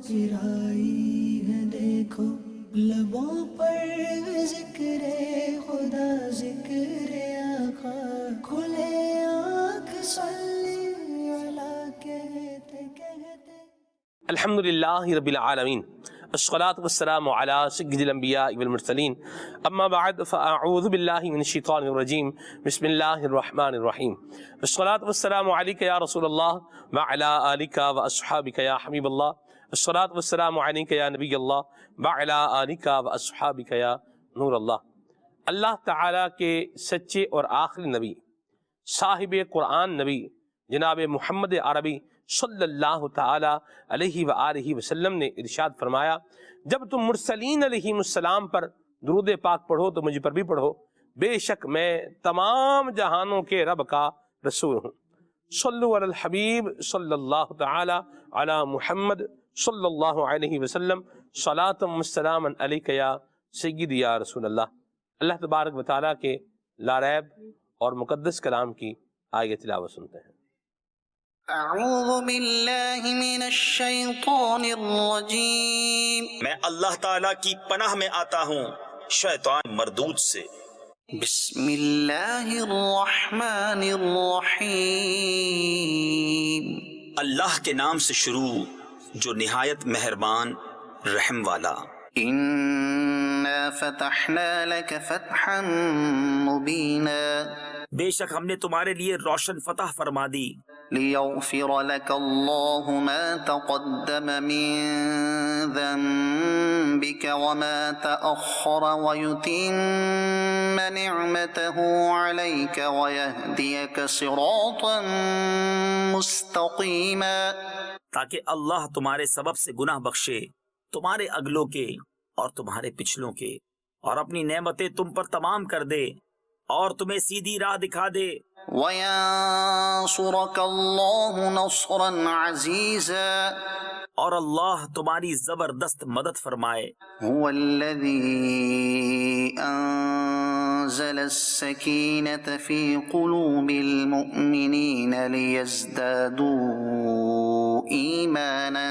مسکرائی ہے دیکھو لبوں پر ذکر خدا ذکر آقا کھلے آنکھ صلی اللہ کہتے کہتے الحمدللہ رب العالمین الصلاة والسلام على سید الانبیاء والمرسلین اما بعد فاعوذ باللہ من الشیطان الرجیم بسم اللہ الرحمن الرحیم الصلاة والسلام علیک یا رسول اللہ وعلی آلک واصحابک یا حبیب اللہ الصلاة والسلام علیک یا نبی اللہ وعلی آلک واصحابک یا نور اللہ۔ اللہ تعالیٰ کے سچے اور آخری نبی صاحب قرآن نبی جناب محمد عربی صلی اللہ تعالی علیہ وآلہ وسلم نے ارشاد فرمایا، جب تم مرسلین علیہم السلام پر درود پاک پڑھو تو مجھ پر بھی پڑھو، بے شک میں تمام جہانوں کے رب کا رسول ہوں۔ صلو علی الحبیب صلی اللہ تعالی علی محمد صلی اللہ علیہ وسلم صلاۃ و سلام علیک یا سیدی یا رسول اللہ۔ اللہ تبارک و تعالیٰ کے لاریب اور مقدس کلام کی آیت تلاوت سنتے ہیں۔ اعوذ باللہ من الشیطان الرجیم، میں اللہ تعالیٰ کی پناہ میں آتا ہوں شیطان مردود سے۔ بسم اللہ الرحمن الرحیم، اللہ کے نام سے شروع جو نہایت مہربان رحم والا۔ انا فتحنا لك فتحا مبینا، بے شک ہم نے تمہارے لیے روشن فتح فرما دی، لیغفر لك اللہ ما تقدم من ذنبك وما تأخر ويتم نعمته عليك ويهديك صراطا مستقیما، تاکہ اللہ تمہارے سبب سے گناہ بخشے، تمہارے اگلوں کے اور تمہارے پچھلوں کے، اور اپنی نعمتیں تم پر تمام کر دے اور تمہیں سیدھی راہ دکھا دے۔ وَيَنصُرَكَ اللَّهُ نَصْرًا عَزِيزًا، اور اللہ تمہاری زبردست مدد فرمائے۔ هُوَ الَّذِي أَنزَلَ السَّكِينَةَ فِي قُلُوبِ الْمُؤْمِنِينَ لِيَزْدَادُوا إِيمَانًا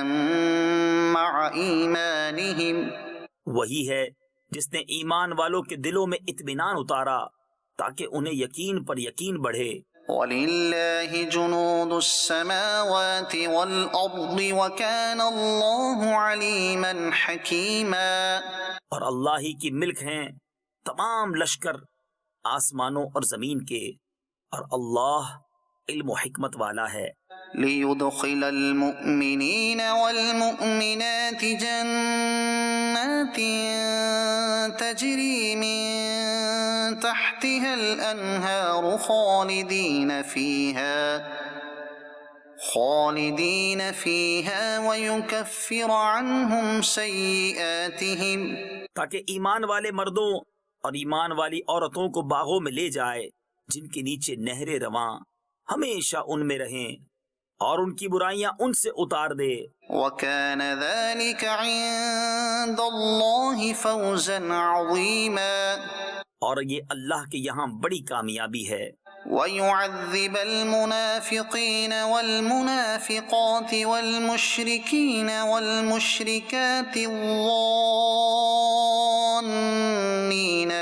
مَعَ إِيمَانِهِمْ، وہی ہے جس نے ایمان والوں کے دلوں میں اطمینان اتارا تاکہ انہیں یقین پر یقین بڑھے۔ وَلِلَّهِ جُنُودُ السَّمَاوَاتِ وَالْأَرْضِ وَكَانَ اللَّهُ عَلِيمًا حَكِيمًا، اور اللہ ہی کی ملک ہیں تمام لشکر آسمانوں اور زمین کے، اور اللہ علم و حکمت والا ہے۔ لِيُدْخِلَ الْمُؤْمِنِينَ وَالْمُؤْمِنَاتِ جَنَّاتٍ تَجْرِي مِن تَحْتِهَا الْأَنْهَارُ خَالِدِينَ فِيهَا وَيُكَفِّرَ عَنْهُمْ سَيِّئَاتِهِمْ، تاکہ ایمان والے مردوں اور ایمان والی عورتوں کو باغوں میں لے جائے جن کے نیچے نہریں رواں، ہمیشہ ان میں رہیں، اور ان کی برائیاں ان سے اتار دے۔ وَكَانَ ذَلِكَ عِندَ اللَّهِ فَوْزًا عَظِيمًا، اور یہ اللہ کے یہاں بڑی کامیابی ہے۔ وَيُعَذِّبَ الْمُنَافِقِينَ وَالْمُنَافِقَاتِ وَالْمُشْرِكِينَ وَالْمُشْرِكَاتِ الظَّانِّينَ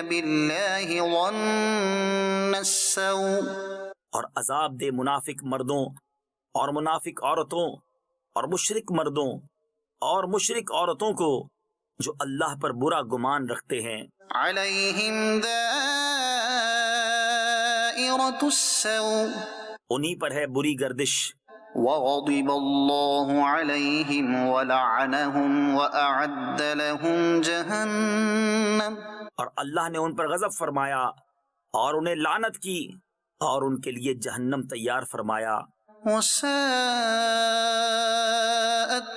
بِاللَّهِ ظَنَّ السَّوْءِ، اور عذاب دے منافق مردوں اور منافق عورتوں اور مشرک مردوں اور مشرک عورتوں کو جو اللہ پر برا گمان رکھتے ہیں۔ عَلَيْهِمْ دَائِرَةُ السَّوْءِ، انہی پر ہے بری گردش۔ وَغَضِبَ اللَّهُ عَلَيْهِمْ وَلَعَنَهُمْ وَأَعَدَّ لَهُمْ جَهَنَّمَ، اور اللہ نے ان پر غضب فرمایا اور انہیں لعنت کی اور ان کے لیے جہنم تیار فرمایا۔ وَسَاءَتْ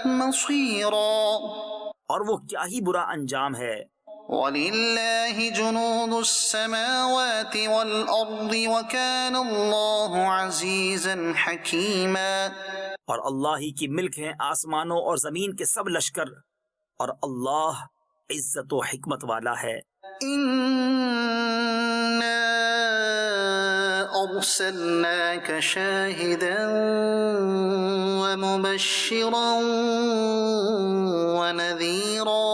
مَصِيرًا، اور وہ کیا ہی برا انجام ہے۔ وَلِلَّهِ جُنُودُ السَّمَاوَاتِ وَالْأَرْضِ وَكَانَ اللَّهُ عَزِيزًا حَكِيمًا، اور اللہ ہی کی ملک ہیں آسمانوں اور زمین کے سب لشکر، اور اللہ عزت و حکمت والا ہے۔ إِنَّا أرسلناك شاهدا ومبشرا ونذيرا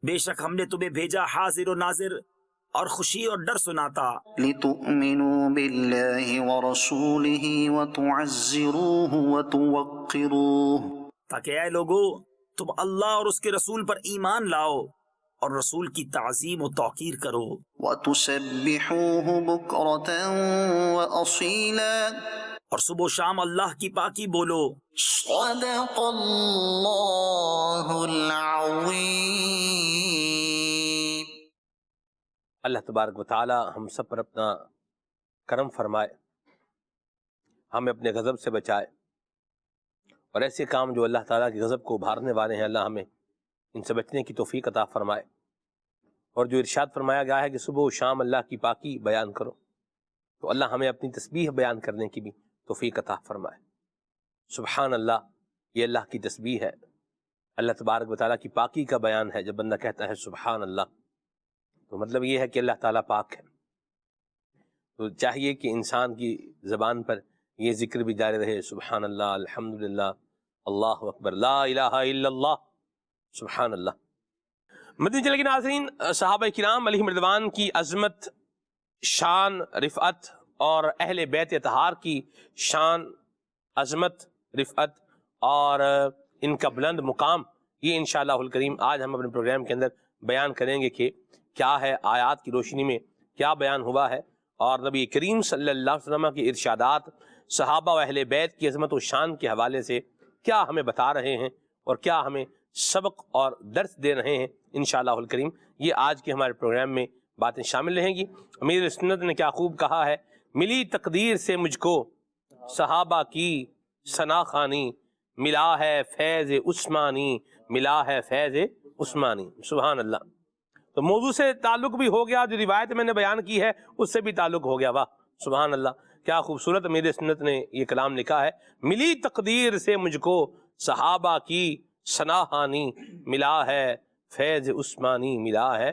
بے شک ہم نے تمہیں بھیجا حاضر و ناظر اور خوشی اور ڈر سناتا، لتؤمنوا بالله ورسوله وتعزروه وتوقروه تاکہ اے لوگو تم اللہ اور اس کے رسول پر ایمان لاؤ اور رسول کی تعظیم و توقیر کرو، وتسبحوه بكرة وأصيلا اور صبح و شام اللہ کی پاکی بولو۔ صدق اللہ العظیم۔ اللہ تبارک و تعالی ہم سب پر اپنا کرم فرمائے، ہمیں اپنے غضب سے بچائے، اور ایسے کام جو اللہ تعالیٰ کے غضب کو ابھارنے والے ہیں اللہ ہمیں ان سے بچنے کی توفیق عطا فرمائے، اور جو ارشاد فرمایا گیا ہے کہ صبح و شام اللہ کی پاکی بیان کرو، تو اللہ ہمیں اپنی تسبیح بیان کرنے کی بھی توفیق عطا فرمائے۔ سبحان اللہ، یہ اللہ کی تسبیح ہے، اللہ تبارک و تعالیٰ کی پاکی کا بیان ہے۔ جب بندہ کہتا ہے سبحان اللہ تو مطلب یہ ہے کہ اللہ تعالیٰ پاک ہے۔ تو چاہیے کہ انسان کی زبان پر یہ ذکر بھی جاری رہے، سبحان اللہ، الحمدللہ، اللہ اکبر، لا الہ الا اللہ، سبحان اللہ۔ مدنی چینل کے ناظرین، صحابہ کرام علیہم رضوان کی عظمت، شان، رفعت اور اہل بیت اطہار کی شان، عظمت، رفعت اور ان کا بلند مقام، یہ انشاءاللہ الکریم آج ہم اپنے پروگرام کے اندر بیان کریں گے کہ کیا ہے، آیات کی روشنی میں کیا بیان ہوا ہے، اور نبی کریم صلی اللہ علیہ وسلم کی ارشادات صحابہ و اہل بیت کی عظمت و شان کے حوالے سے کیا ہمیں بتا رہے ہیں اور کیا ہمیں سبق اور درس دے رہے ہیں۔ انشاءاللہ الکریم یہ آج کے ہمارے پروگرام میں باتیں شامل رہیں گی۔ امیر سنت نے کیا خوب کہا ہے، ملی تقدیر سے مجھ کو صحابہ کی ثنا خوانی، ملا ہے فیض عثمانی، ملا ہے فیض عثمانی۔ سبحان اللہ۔ تو موضوع سے تعلق بھی ہو گیا، جو روایت میں نے بیان کی ہے اس سے بھی تعلق ہو گیا۔ واہ سبحان اللہ، کیا خوبصورت امیر سنت نے یہ کلام لکھا ہے، ملی تقدیر سے مجھ کو صحابہ کی ثنا خوانی، ملا ہے فیض عثمانی، ملا ہے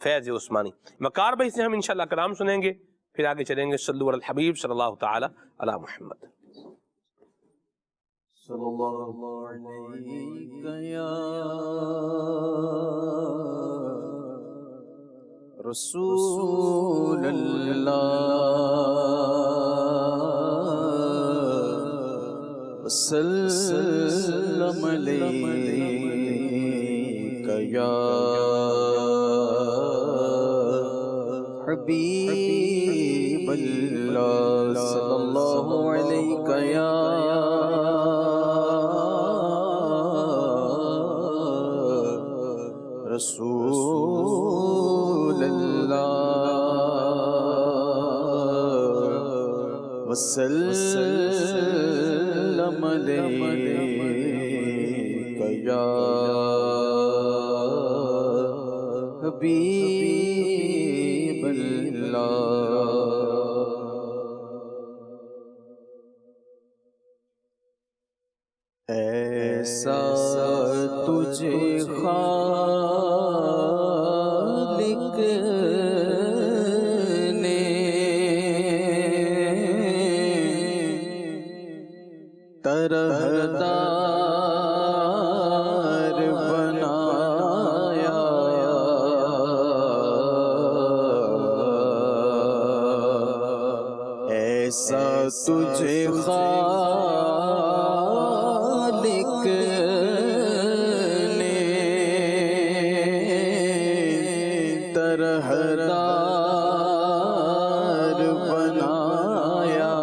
فیض عثمانی۔ مکار بھائی سے ہم انشاءاللہ کلام سنیں گے، پھر آگے چلیں گے۔ صلو علی الحبیب صلی اللہ تعالی علی محمد۔ صلی اللہ علیہ یا رسول اللہ، وسلم علیک یا حبیب اللہ، صلی اللہ علیک یا رسول اللہ، وسلم علیک یا حبیب اللہ۔ ایسا تجھے خالق نے طرحدار بنایا، ایسا تجھے خالق نے طرحدار بنایا،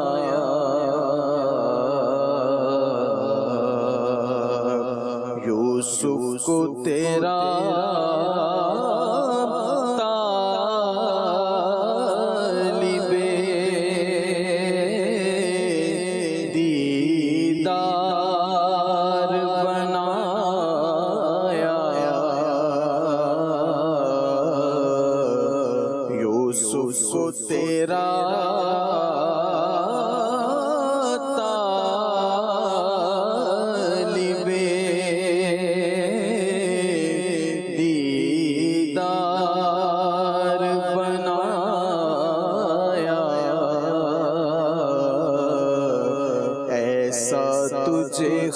یوسف کو تیرا طالب دیدار بنایا، یوسف کو تیرا طالب دیدار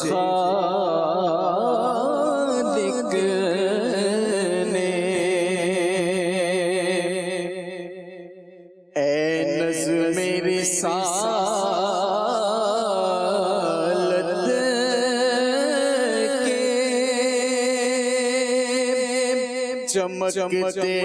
خالق نے اے نظم رسالت کے چمکتے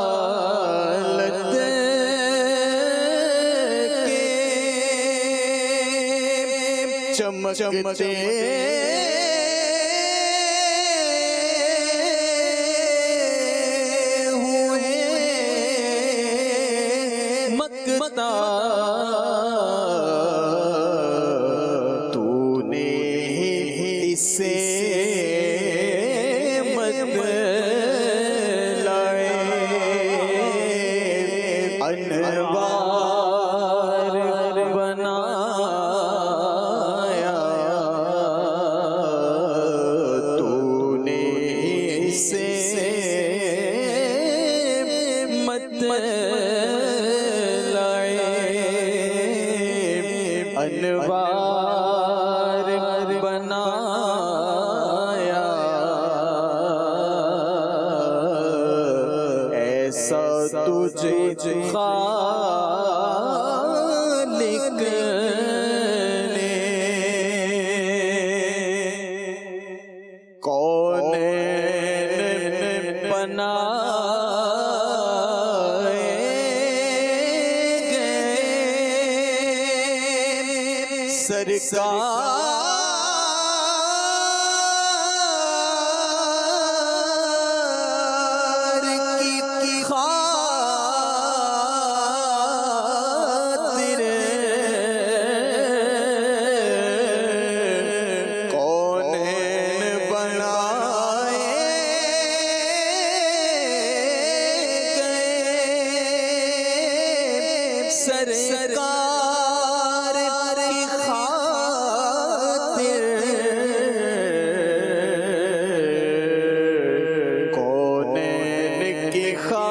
رسالت کے چمکتے ہوئے مکتا تو نے اسے انوار بنایا تو نے اسے مت لائے انوار بنایا ایسا تجھے خالق نے کونین بنائے گئے سرکار کی خاطر کونین بنائے گئے سرکار کی خاطر کونین کی خاطر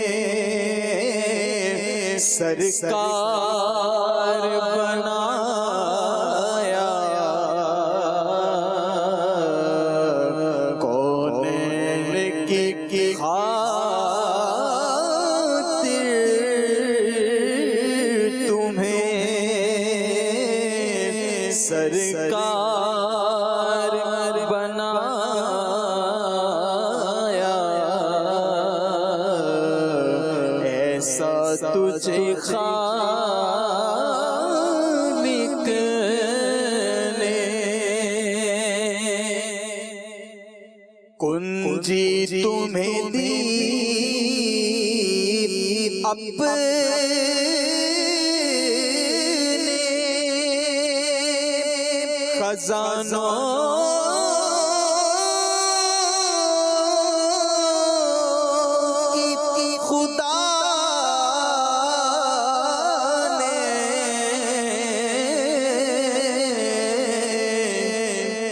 تمہیں سرکار بنایا کونین کی خاطر تمہیں سرکار بنایا ایسا تجھے خالق نے کنجی تمہیں دی اپنے خزانوں کی خدا نے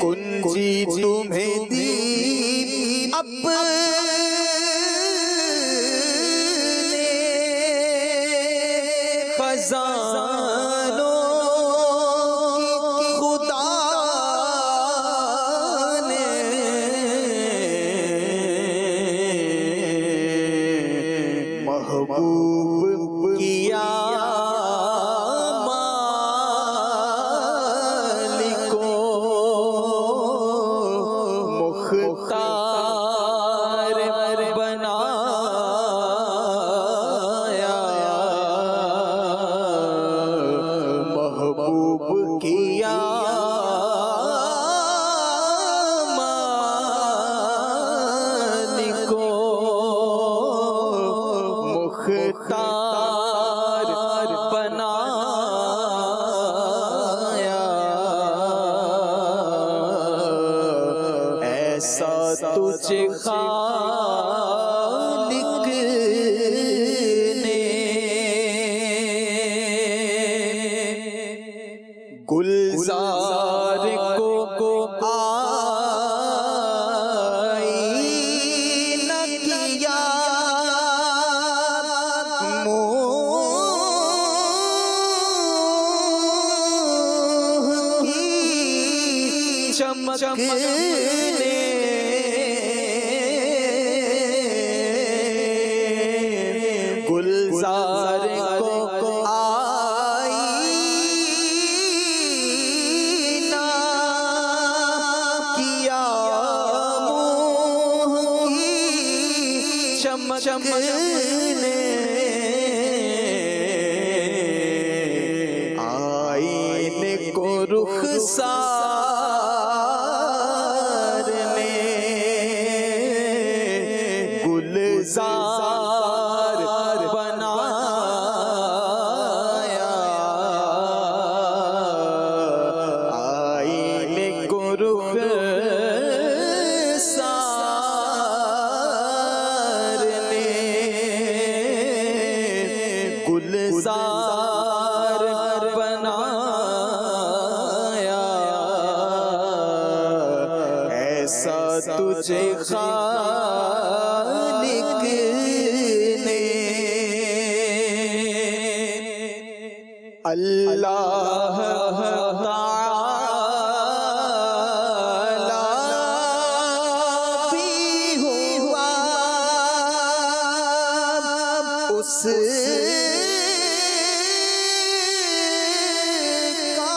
کنجی تمہیں دی اپنے خزانوں کی خدا نے محبوب کیا مالک کو مختار بنایا محبوب کیا مالک کو مختار بنایا ایسا تجھے خالق نے چمکنے گلزار کو آئینہ کیا منہ کی چمکنے آئینے کو رخسار نے گلزار بنایا آئینے کو رخسار نے گلزار بنایا ایسا تجھے خالق نے اللہ تعالی بھی ہوا اس کا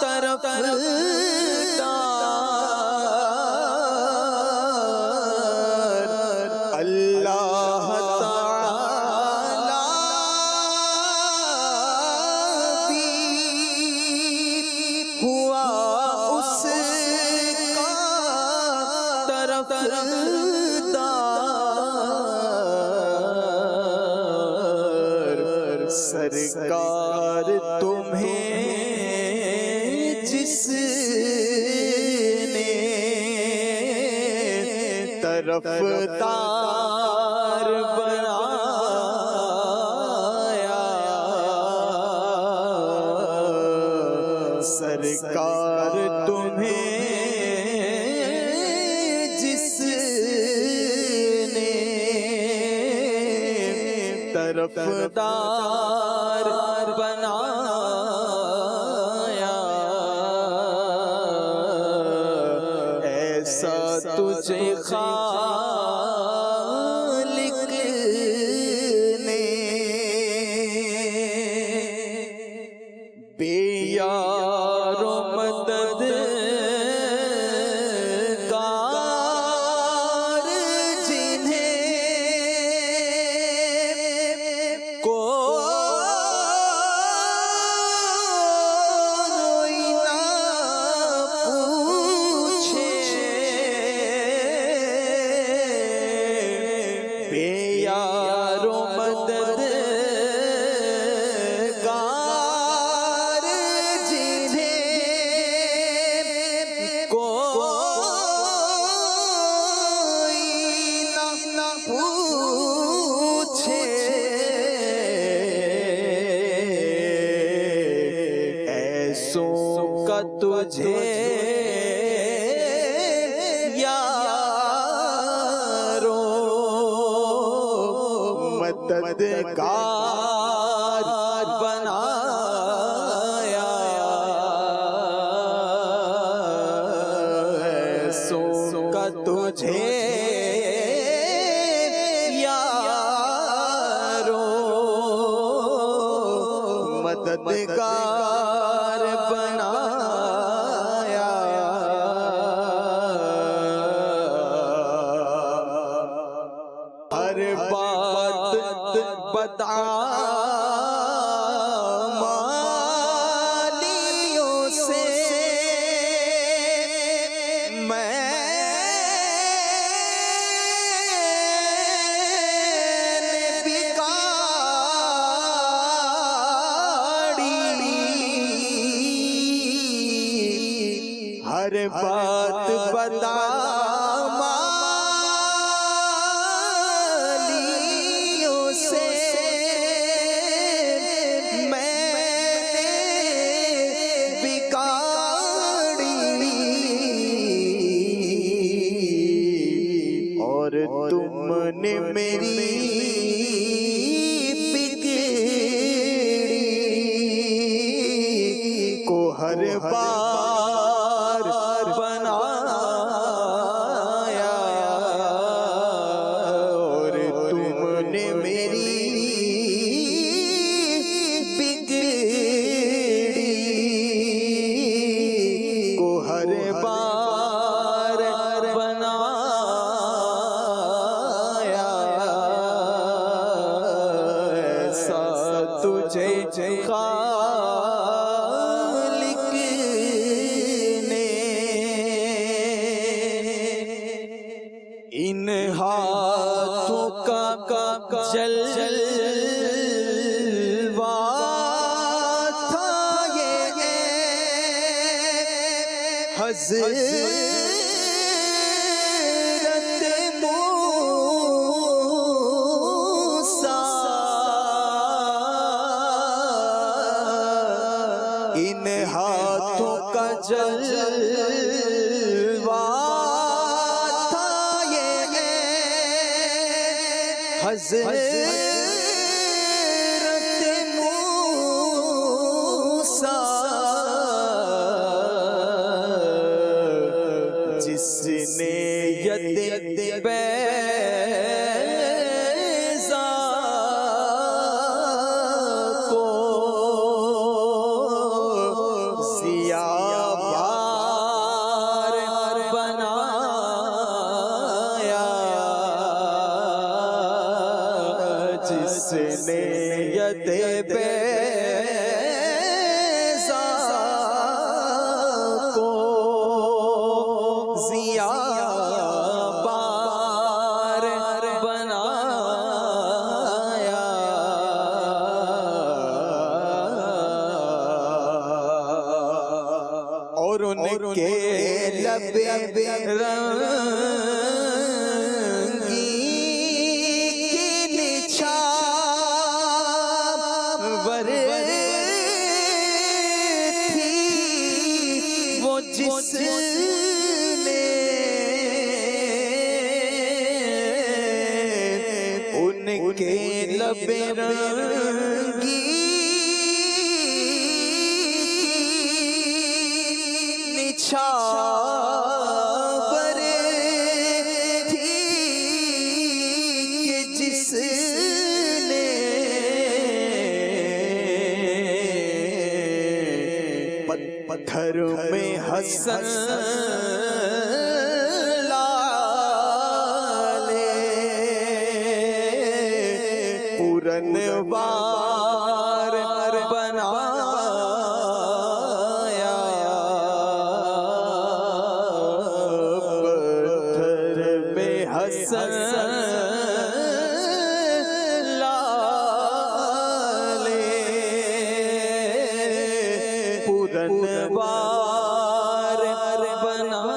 طرفدار اللہ تعالی بھی ہوا اس کا طرفدار سرکار تمہیں جس نے طرفدار بنایا سرکار تمہیں جس نے طرفدار بنایا ایسا تجھے خالق نے بے یار و مددگار جنہیں کوئی نہ پوچھے بے یار و مددگار جنہیں کوئی نہ پوچھے ایسوں کا تجھے یارو مددگار بنایا ایسوں کا تجھے یارو مددگار بنایا ہر بات بدعمالیوں سے میں نے بگاڑی ہر بات بدعمالیوں سے میں نے بگاڑی اور تم نے میری بگڑی کو ہر بار تجھے خالق نے ان ہاتھوں کا جلوہ تھا یہ حضرت ان ہاتھوں کا جلوہ تھا یہ حضرت موسیٰ جس نے ید بیضا کو ضیاء بار بنایا جس نے ید بیضا کو ضیاء بار بنایا اور ان کے لب رنگی کی نچھاور تھی وہ جس نے ان کے لب رنگی نچھاور تھی کہ جس نے پتھر میں حسن لالے پورن بار بنایا پتھر میں حسن لالے پورن بار بنایا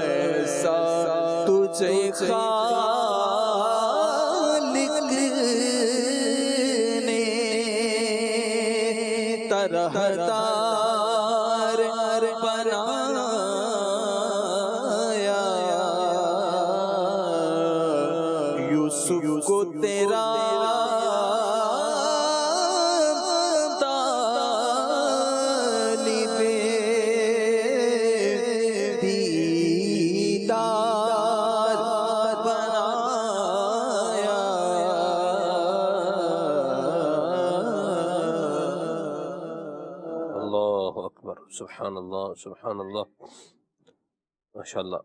ایسا تجھے خالق نے طرح دار بنایا یوسف کو تیرا طالب دیدار بنایا اللہ اکبر، سبحان اللہ سبحان اللہ، ماشاءاللہ،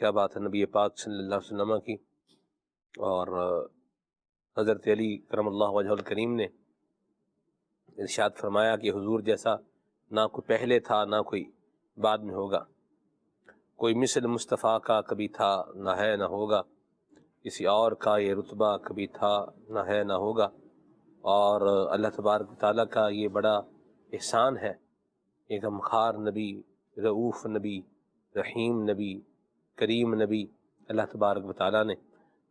کیا بات ہے نبی پاک صلی اللہ علیہ وسلم کی۔ اور حضرت علی کرم اللہ وجہ الکریم نے ارشاد فرمایا کہ حضور جیسا نہ کوئی پہلے تھا نہ کوئی بعد میں ہوگا، کوئی مثل مصطفیٰ کا کبھی تھا نہ ہے نہ ہوگا، کسی اور کا یہ رتبہ کبھی تھا نہ ہے نہ ہوگا۔ اور اللہ تبارک و تعالیٰ کا یہ بڑا احسان ہے، ایک غمخوار نبی، رؤوف نبی، رحیم نبی، کریم نبی اللہ تبارک و تعالیٰ نے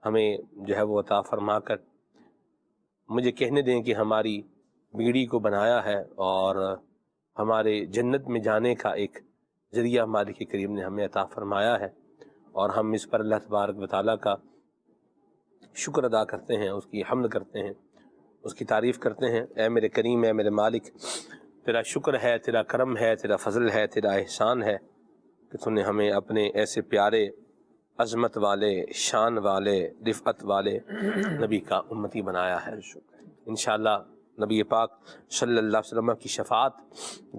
ہمیں جو ہے وہ عطا فرما کر مجھے کہنے دیں کہ ہماری بیڑی کو بنایا ہے اور ہمارے جنت میں جانے کا ایک ذریعہ مالک کریم نے ہمیں عطا فرمایا ہے، اور ہم اس پر اللہ تبارک و تعالیٰ کا شکر ادا کرتے ہیں، اس کی حمد کرتے ہیں، اس کی تعریف کرتے ہیں۔ اے میرے کریم، اے میرے مالک، تیرا شکر ہے، تیرا کرم ہے، تیرا فضل ہے، تیرا احسان ہے کہ تو نے ہمیں اپنے ایسے پیارے عظمت والے، شان والے، رفعت والے نبی کا امتی بنایا ہے۔ انشاءاللہ نبی پاک صلی اللہ علیہ وسلم کی شفاعت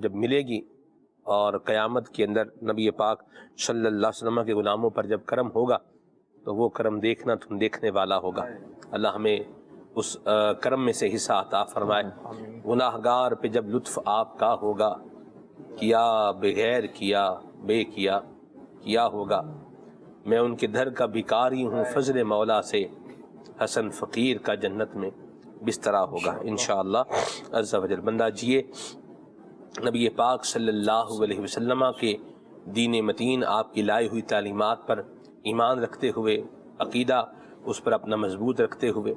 جب ملے گی اور قیامت کے اندر نبی پاک صلی اللہ علیہ وسلم کے غلاموں پر جب کرم ہوگا تو وہ کرم دیکھنا تم دیکھنے والا ہوگا۔ اللہ ہمیں اس کرم میں سے حصہ عطا فرمائے۔ گناہگار پہ جب لطف آپ کا ہوگا، کیا بغیر کیا بے کیا ہوگا، میں ان کے در کا بھکاری ہوں، فضل مولا سے حسن فقیر کا جنت میں بسترا ہوگا انشاءاللہ عز و جل۔ بندہ جیے نبی پاک صلی اللہ علیہ وسلم کے دین متین، آپ کی لائی ہوئی تعلیمات پر ایمان رکھتے ہوئے، عقیدہ اس پر اپنا مضبوط رکھتے ہوئے،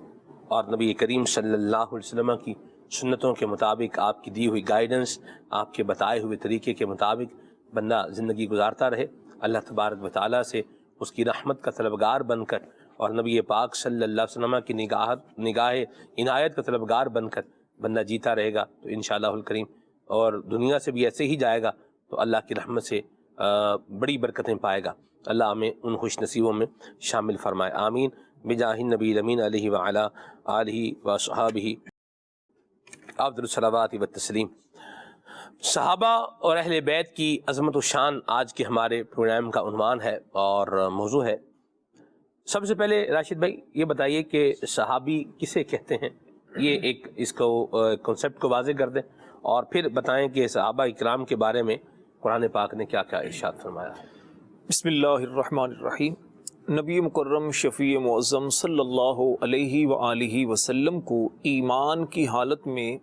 اور نبی کریم صلی اللہ علیہ وسلم کی سنتوں کے مطابق، آپ کی دی ہوئی گائیڈنس، آپ کے بتائے ہوئے طریقے کے مطابق بندہ زندگی گزارتا رہے، اللہ تبارک و تعالیٰ سے اس کی رحمت کا طلبگار بن کر، اور نبی پاک صلی اللہ علیہ وسلم کی نگاہ عنایت کا طلبگار بن کر بندہ جیتا رہے گا تو انشاءاللہ الکریم، اور دنیا سے بھی ایسے ہی جائے گا تو اللہ کی رحمت سے بڑی برکتیں پائے گا۔ اللہ ہمیں ان خوش نصیبوں میں شامل فرمائے، آمین بجاہ النبی الامین علیہ وعلی آلہ وصحابہ افضل الصلوات والتسلیم۔ صحابہ اور اہل بیت کی عظمت و شان آج کے ہمارے پروگرام کا عنوان ہے اور موضوع ہے۔ سب سے پہلے راشد بھائی یہ بتائیے کہ صحابی کسے کہتے ہیں، یہ ایک اس کو کنسیپٹ کو واضح کر دیں، اور پھر بتائیں کہ صحابہ اکرام کے بارے میں قرآن پاک نے کیا کیا ارشاد فرمایا ہے۔ بسم اللہ الرحمن الرحیم۔ نبی مکرم شفیع معظم صلی اللہ علیہ وآلہ وسلم کو ایمان کی حالت میں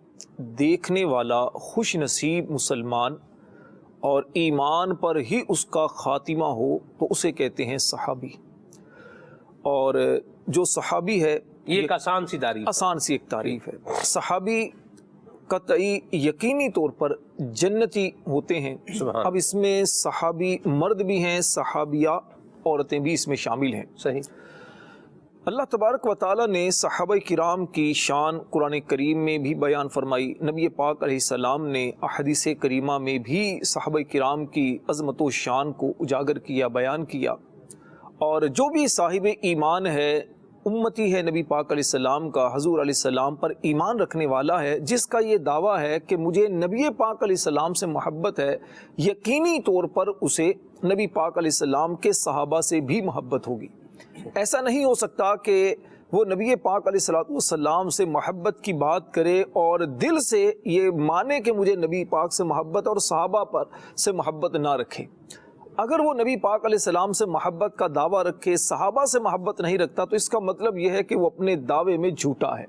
دیکھنے والا خوش نصیب مسلمان اور ایمان پر ہی اس کا خاتمہ ہو تو اسے کہتے ہیں صحابی۔ اور جو صحابی ہے یہ ایک آسان سی تعریف، آسان سی ایک تعریف ہے۔ صحابی قطعی یقینی طور پر جنتی ہوتے ہیں۔ اب اس میں صحابی مرد بھی ہیں، صحابیہ عورتیں بھی اس میں شامل ہیں۔ صحیح۔ اللہ تبارک و تعالیٰ نے صحابہ کرام کی شان قرآن کریم میں بھی بیان فرمائی، نبی پاک علیہ السلام نے احادیث کریمہ میں بھی صحابہ کرام کی عظمت و شان کو اجاگر کیا، بیان کیا۔ اور جو بھی صاحب ایمان ہے، امتی ہے نبی پاک علیہ السلام کا، حضور علیہ السلام پر ایمان رکھنے والا ہے، جس کا یہ دعویٰ ہے کہ مجھے نبی پاک علیہ السلام سے محبت ہے، یقینی طور پر اسے نبی پاک علیہ السلام کے صحابہ سے بھی محبت ہوگی۔ ایسا نہیں ہو سکتا کہ وہ نبی پاک علیہ السلام سے محبت کی بات کرے اور دل سے یہ مانے کہ مجھے نبی پاک سے محبت اور صحابہ پر سے محبت نہ رکھے۔ اگر وہ نبی پاک علیہ السلام سے محبت کا دعویٰ رکھے، صحابہ سے محبت نہیں رکھتا، تو اس کا مطلب یہ ہے کہ وہ اپنے دعوے میں جھوٹا ہے۔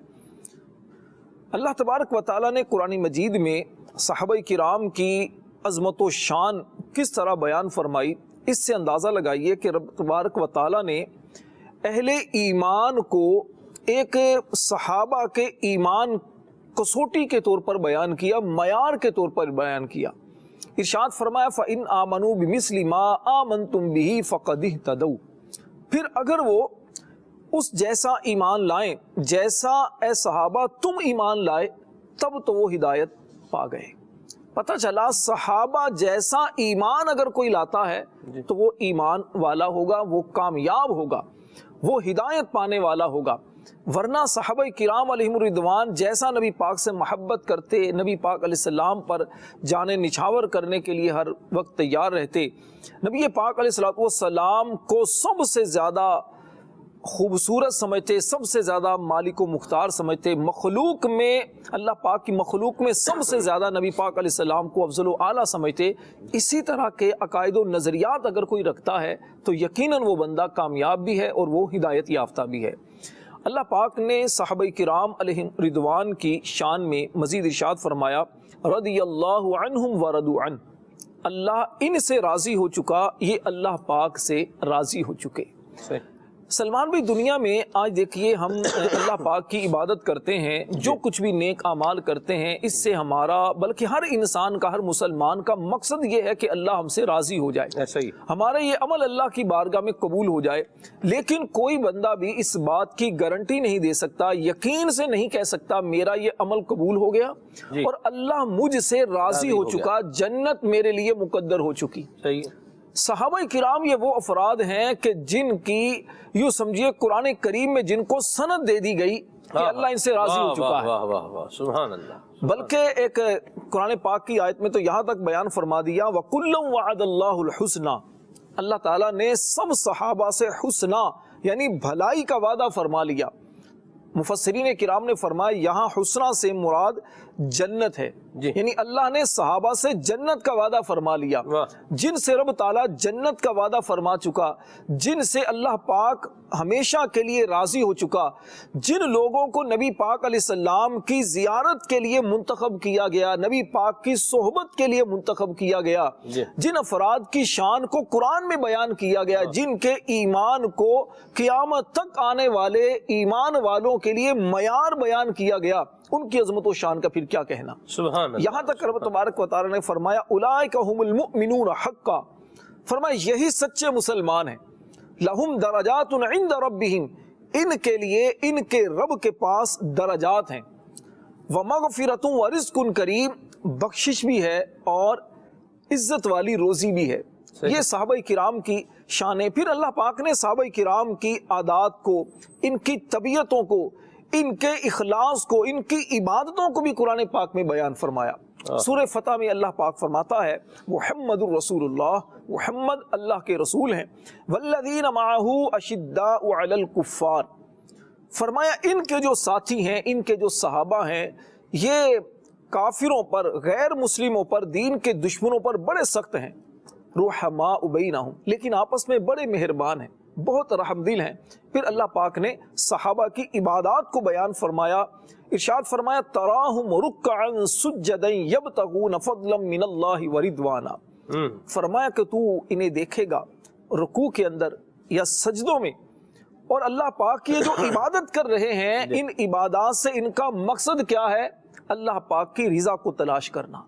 اللہ تبارک و تعالیٰ نے قرآن مجید میں صحابہ کرام کی عظمت و شان کس طرح بیان فرمائی، اس سے اندازہ لگائیے کہ رب تبارک و تعالیٰ نے اہل ایمان کو ایک صحابہ کے ایمان کسوٹی کے طور پر بیان کیا، معیار کے طور پر بیان کیا۔ ارشاد فرمایا فَإِنْ آمَنُوا بِمِثْلِ مَا آمَنْتُمْ بِهِ فَقَدْ اهْتَدَوْا، پھر اگر وہ اس جیسا ایمان لائیں جیسا اے صحابہ تم ایمان لائے، تب تو وہ ہدایت پا گئے۔ پتہ چلا صحابہ جیسا ایمان اگر کوئی لاتا ہے تو وہ ایمان والا ہوگا، وہ کامیاب ہوگا، وہ ہدایت پانے والا ہوگا۔ ورنہ صحابہ کرام علیہم الرضوان جیسا نبی پاک سے محبت کرتے، نبی پاک علیہ السلام پر جانیں نچھاور کرنے کے لیے ہر وقت تیار رہتے، نبی پاک علیہ السلام کو سب سے زیادہ خوبصورت سمجھتے، سب سے زیادہ مالک و مختار سمجھتے، مخلوق میں اللہ پاک کی مخلوق میں سب سے زیادہ نبی پاک علیہ السلام کو افضل و اعلیٰ سمجھتے، اسی طرہ کے عقائد و نظریات اگر کوئی رکھتا ہے تو یقیناً وہ بندہ کامیاب بھی ہے اور وہ ہدایت یافتہ بھی ہے۔ اللہ پاک نے صحابہ کرام علیہم رضوان کی شان میں مزید ارشاد فرمایا رضی اللہ عنہم ورضوا عنہ، اللہ ان سے راضی ہو چکا، یہ اللہ پاک سے راضی ہو چکے۔ سلمان بھائی دنیا میں آج دیکھیے ہم اللہ پاک کی عبادت کرتے ہیں، جو کچھ بھی نیک اعمال کرتے ہیں، اس سے ہمارا بلکہ ہر انسان کا، ہر مسلمان کا مقصد یہ ہے کہ اللہ ہم سے راضی ہو جائے، ہمارا یہ عمل اللہ کی بارگاہ میں قبول ہو جائے۔ لیکن کوئی بندہ بھی اس بات کی گارنٹی نہیں دے سکتا، یقین سے نہیں کہہ سکتا میرا یہ عمل قبول ہو گیا اور اللہ مجھ سے راضی ہو چکا، جنت میرے لیے مقدر ہو چکی۔ صحابہ کرام یہ وہ افراد ہیں کہ جن کی یوں سمجھیے قرآن کریم میں جن کو سند دے دی گئی کہ اللہ ان سے راضی ہو چکا ہے۔ سبحان اللہ۔ بلکہ ایک قرآن پاک کی آیت میں تو یہاں تک بیان فرما دیا وَكُلًّا وَعَدَ اللَّهُ الْحُسْنَى، اللہ تعالیٰ نے سب صحابہ سے حسنہ یعنی بھلائی کا وعدہ فرما لیا۔ مفسرین کرام نے فرمایا یہاں حسنہ سے مراد جنت ہے، یعنی اللہ نے صحابہ سے جنت کا وعدہ فرما لیا، جن سے رب تعالیٰ جنت کا وعدہ فرما چکا، جن سے اللہ پاک ہمیشہ کے لیے راضی ہو چکا، جن لوگوں کو نبی پاک علیہ السلام کی زیارت کے لیے منتخب کیا گیا، نبی پاک کی صحبت کے لیے منتخب کیا گیا، جن افراد کی شان کو قرآن میں بیان کیا گیا، جن کے ایمان کو قیامت تک آنے والے ایمان والوں کے لیے معیار بیان کیا گیا، ان کی عظمت و شان کا پھر کیا کہنا۔ سبحان اللہ۔ یہاں تک رب تبارک و تعالی نے فرمایا اولئک هم المؤمنون حقا، فرمایا یہی سچے مسلمان ہیں، لہم درجات عند ربہم، ان کے لیے ان کے رب کے پاس درجات ہیں، ومغفرۃ ورزق کریم، بخشش بھی ہے اور عزت والی روزی بھی ہے۔ یہ صحابہ کرام کی شان ہے۔ پھر اللہ پاک نے صحابہ کرام کی عادات کو، ان کی طبیعتوں کو، ان کے اخلاص کو، ان کی عبادتوں کو بھی قرآن پاک میں بیان فرمایا۔ سورہ فتح میں اللہ پاک فرماتا ہے محمد الرسول اللہ، محمد اللہ کے رسول ہیں، والذین معہ اشداء علی الکفار، فرمایا ان کے جو ساتھی ہیں، ان کے جو صحابہ ہیں، یہ کافروں پر، غیر مسلموں پر، دین کے دشمنوں پر بڑے سخت ہیں، رحماء بینہم، لیکن آپس میں بڑے مہربان ہیں، بہت رحم دل ہیں۔ پھر اللہ پاک نے صحابہ کی عبادات کو بیان فرمایا، ارشاد فرمایا تراہم رکعا سجدا یبتغون فضلا من اللہ ورضوانا، فرمایا کہ تو انہیں دیکھے گا رکوع کے اندر یا سجدوں میں، اور اللہ پاک کی جو عبادت کر رہے ہیں، ان عبادات سے ان کا مقصد کیا ہے؟ اللہ پاک کی رضا کو تلاش کرنا،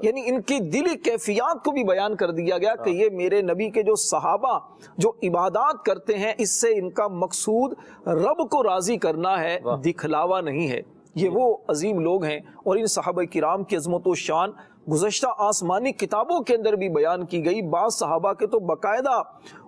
یعنی ان کی دلی کیفیات کو بھی بیان کر دیا گیا کہ یہ میرے نبی کے جو صحابہ جو عبادات کرتے ہیں، اس سے ان کا مقصود رب کو راضی کرنا ہے، دکھلاوا نہیں ہے۔ یہ وہ عظیم لوگ ہیں، اور ان صحابہ کرام کی عظمت و شان گزشتہ آسمانی کتابوں کے اندر بھی بیان کی گئی۔ بعض صحابہ کے تو باقاعدہ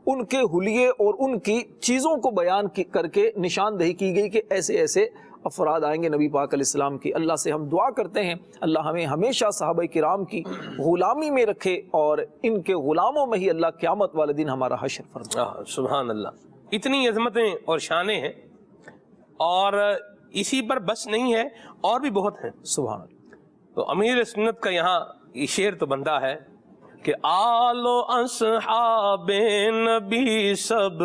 ان کے حلیے اور ان کی چیزوں کو بیان کر کے نشاندہی کی گئی کہ ایسے ایسے افراد آئیں گے نبی پاک علیہ السلام کی۔ اللہ سے ہم دعا کرتے ہیں اللہ ہمیں ہمیشہ صحابہ کرام کی غلامی میں رکھے، اور ان کے غلاموں میں ہی اللہ قیامت والے دن ہمارا حشر فرمائے۔ سبحان اللہ۔ اتنی عظمتیں اور شانیں ہیں، اور اسی پر بس نہیں ہے، اور بھی بہت ہیں۔ سبحان اللہ۔ تو امیر سنت کا یہاں یہ شعر تو بنتا ہے کہ آل و اصحاب نبی سب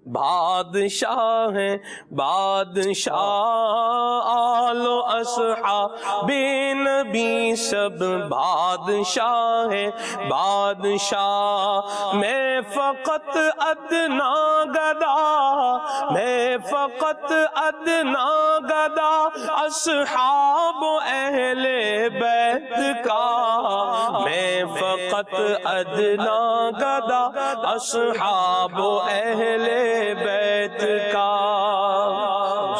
بادشاہ ہیں، بادشاہ، آل و اصحاب نبی سب بادشاہ ہیں، بادشاہ، میں فقط ادنا گدا، میں فقط ادنا گدا، اصحاب اہل بیت کا، میں فقط ادنا گدا، اصحاب اہل بیت کا۔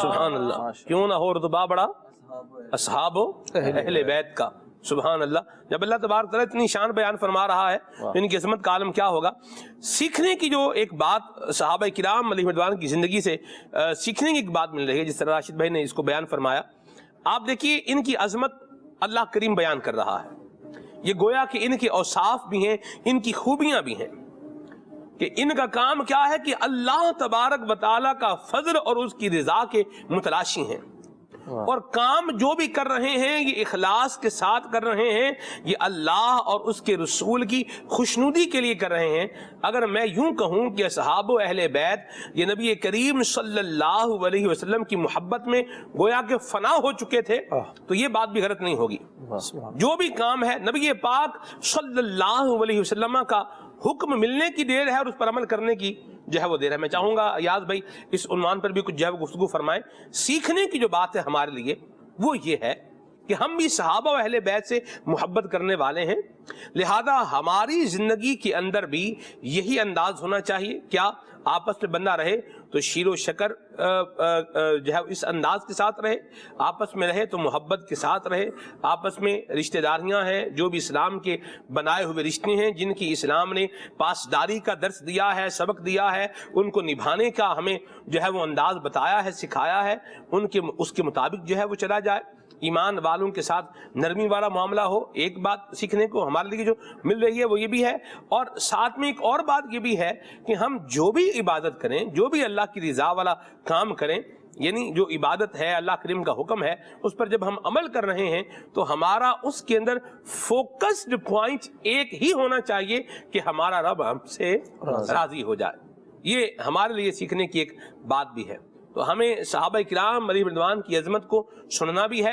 سبحان اللہ۔ کیوں نہ ہو رتبہ بڑا اصحاب اہل بیت کا۔ سبحان اللہ۔ جب اللہ تبارک تعالیٰ اتنی شان بیان فرما رہا ہے، ان کی عظمت کا عالم کیا ہوگا۔ سیکھنے کی جو ایک بات صحابہ کرام علیہ رضوان کی زندگی سے سیکھنے کی ایک بات مل رہی ہے، جس طرح راشد بھائی نے اس کو بیان فرمایا۔ آپ دیکھیے ان کی عظمت اللہ کریم بیان کر رہا ہے، یہ گویا کہ ان کے اوصاف بھی ہیں، ان کی خوبیاں بھی ہیں، کہ ان کا کام کیا ہے کہ اللہ تبارک و تعالیٰ کا فضل اور اس کی رضا کے متلاشی ہیں، اور کام جو بھی کر رہے ہیں یہ اخلاص کے ساتھ کر رہے ہیں، یہ اللہ اور اس کے رسول کی خوشنودی کے لیے کر رہے ہیں۔ اگر میں یوں کہوں کہ اصحاب و اہل بیت یہ نبی کریم صلی اللہ علیہ وسلم کی محبت میں گویا کہ فنا ہو چکے تھے، تو یہ بات بھی غلط نہیں ہوگی۔ جو بھی کام ہے نبی پاک صلی اللہ علیہ وسلم کا حکم ملنے کی دیر ہے، اور اس پر عمل کرنے کی جو ہے وہ دیر ہے۔ میں چاہوں گا ایاز بھائی اس عنوان پر بھی کچھ جو ہے وہ گفتگو فرمائیں۔ سیکھنے کی جو بات ہے ہمارے لیے وہ یہ ہے کہ ہم بھی صحابہ و اہل بیت سے محبت کرنے والے ہیں، لہذا ہماری زندگی کے اندر بھی یہی انداز ہونا چاہیے۔ کیا آپس میں بندہ رہے تو شیر و شکر جو ہے اس انداز کے ساتھ رہے، آپس میں رہے تو محبت کے ساتھ رہے، آپس میں رشتہ داریاں ہیں جو بھی اسلام کے بنائے ہوئے رشتے ہیں، جن کی اسلام نے پاسداری کا درس دیا ہے، سبق دیا ہے، ان کو نبھانے کا ہمیں جو ہے وہ انداز بتایا ہے، سکھایا ہے، اس کے مطابق جو ہے وہ چلا جائے، ایمان والوں کے ساتھ نرمی والا معاملہ ہو۔ ایک بات سیکھنے کو ہمارے لیے جو مل رہی ہے وہ یہ بھی ہے، اور ساتھ میں ایک اور بات یہ بھی ہے کہ ہم جو بھی عبادت کریں، جو بھی اللہ کی رضا والا کام کریں، یعنی جو عبادت ہے، اللہ کریم کا حکم ہے، اس پر جب ہم عمل کر رہے ہیں تو ہمارا اس کے اندر فوکسڈ پوائنٹ ایک ہی ہونا چاہیے کہ ہمارا رب ہم سے راضی ہو جائے۔ یہ ہمارے لیے سیکھنے کی ایک بات بھی ہے۔ تو ہمیں صحابہ کرام علیہ رضوان کی عظمت کو سننا بھی ہے،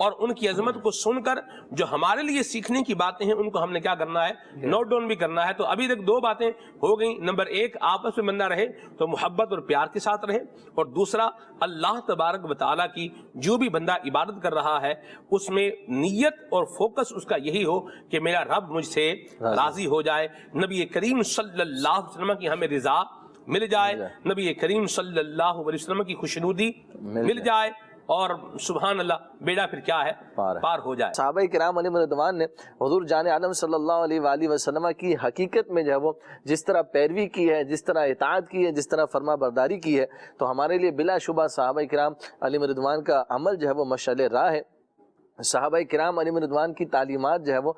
اور ان کی عظمت کو سن کر جو ہمارے لیے سیکھنے کی باتیں ہیں ان کو ہم نے کیا کرنا ہے، نوٹ ڈاؤن بھی کرنا ہے۔ تو ابھی تک دو باتیں ہو گئیں۔ نمبر ایک، آپس میں بندہ رہے تو محبت اور پیار کے ساتھ رہے، اور دوسرا اللہ تبارک و تعالیٰ کی جو بھی بندہ عبادت کر رہا ہے اس میں نیت اور فوکس اس کا یہی ہو کہ میرا رب مجھ سے راضی ہو جائے، نبی کریم صلی اللہ علیہ وسلم کی ہمیں رضا مل جائے، نبی کریم صلی اللہ علیہ وسلم کی خوشنودی مل جائے، اور سبحان اللہ بیڑا پھر کیا ہے، پار ہو جائے۔ صحابہ کرام علیہ رضوان نے حضور جان عالم صلی اللہ علیہ وآلہ وسلم کی حقیقت میں جو ہے وہ جس طرح پیروی کی ہے، جس طرح اطاعت کی ہے، جس طرح فرما برداری کی ہے، تو ہمارے لیے بلا شبہ صحابہ کرام علیہ رضوان کا عمل جو ہے وہ مشعل راہ ہے۔ صحابہ کرام علیہ رضوان کی تعلیمات جو ہے وہ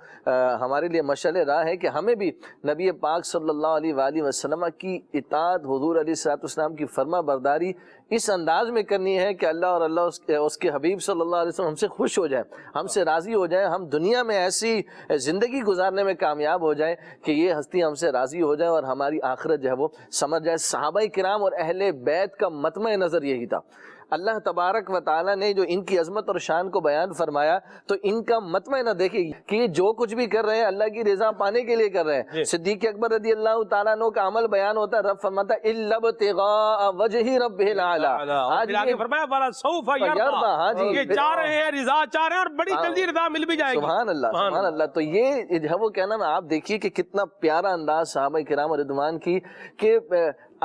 ہمارے لیے مشعل راہ ہے کہ ہمیں بھی نبی پاک صلی اللہ علیہ وآلہ وسلم کی اطاعت، حضور علیہ الصلوۃ والسلام کی فرما برداری اس انداز میں کرنی ہے کہ اللہ اور اس کے حبیب صلی اللہ علیہ وسلم ہم سے خوش ہو جائے، ہم سے راضی ہو جائے، ہم دنیا میں ایسی زندگی گزارنے میں کامیاب ہو جائیں کہ یہ ہستی ہم سے راضی ہو جائے اور ہماری آخرت جو ہے وہ سمجھ جائے۔ صحابہ کرام اور اہل بیت کا مطمع نظر یہی تھا۔ اللہ تبارک و تعالیٰ نے جو ان کی عظمت اور شان کو بیان فرمایا تو ان کا مطمع نہ دیکھے کہ یہ جو کچھ بھی کر رہے ہیں اللہ کی رضا پانے کے لیے کر رہے ہیں۔ صدیق اکبر رضی اللہ تعالیٰ عنہ کا عمل بیان ہوتا ہے، رب فرماتا ہے اِلَّا ابْتِغَاءَ وَجْهِ رَبِّهِ الْأَعْلَىٰ، پھر آگے فرمایا وَلَا سَوْفَ يَرْضَىٰ، ہاں جی، یہ چاہ رہے ہیں رضا چاہ رہے ہیں اور بڑی جلدی رضا مل بھی جائے گی۔ سبحان اللہ، سبحان اللہ۔ تو یہ جو ہے وہ کہنا میں آپ دیکھیے کہ کتنا پیارا انداز صحابہ کرام رضوان کی کہ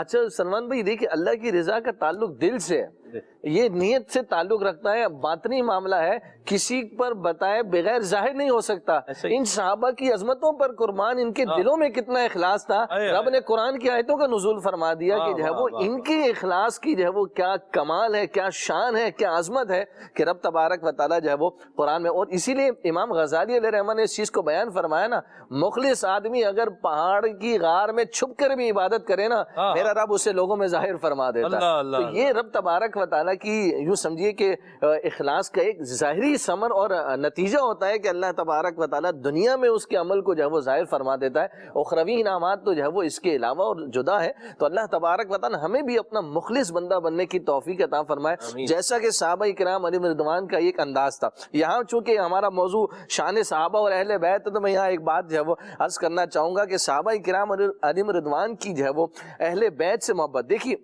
اچھا سلمان بھائی دیکھیے اللہ کی رضا کا تعلق دل سے ہے، یہ نیت سے تعلق رکھتا ہے، باطنی معاملہ ہے، کسی پر بتائے بغیر ظاہر نہیں ہو سکتا۔ ان صحابہ کی عظمتوں پر قربان ان کے دلوں میں کتنا اخلاص تھا، رب نے قرآن کی آیتوں کا نزول فرما دیا کہ جو ہے وہ ان کی اخلاص کی جو ہے وہ کیا کمال ہے، کیا شان ہے، کیا عظمت ہے کہ رب تبارک و تعالیٰ جو ہے وہ قرآن میں، اور اسی لیے امام غزالی علیہ رحمہ نے اس چیز کو بیان فرمایا نا، مخلص آدمی اگر پہاڑ کی غار میں چھپ کر بھی عبادت کرے نا، میرا رب اسے لوگوں میں ظاہر فرما دیتا ہے۔ تو یہ رب تبارک و تعالیٰ کی یوں سمجھیے کہ اخلاص کا ایک ظاہری ثمر اور نتیجہ ہوتا ہے کہ اللہ تبارک و تعالیٰ دنیا میں اس کے عمل کو جو ہے وہ ظاہر فرما دیتا ہے، اخروی انعامات تو جو ہے وہ اس کے علاوہ اور جدا ہے۔ تو اللہ تبارک و تعالیٰ ہمیں بھی اپنا مخلص بندہ بننے کی توفیق عطا فرمائے، جیسا کہ صحابہ کرام علیہ رضوان کا ایک انداز تھا۔ یہاں چونکہ ہمارا موضوع شان صحابہ اور اہل بیت تو میں یہاں ایک بات جو ہے وہ عرض کرنا چاہوں گا کہ صحابہ کرام علیہ رضوان کی جو ہے وہ اہل بیت سے محبت دیکھیے،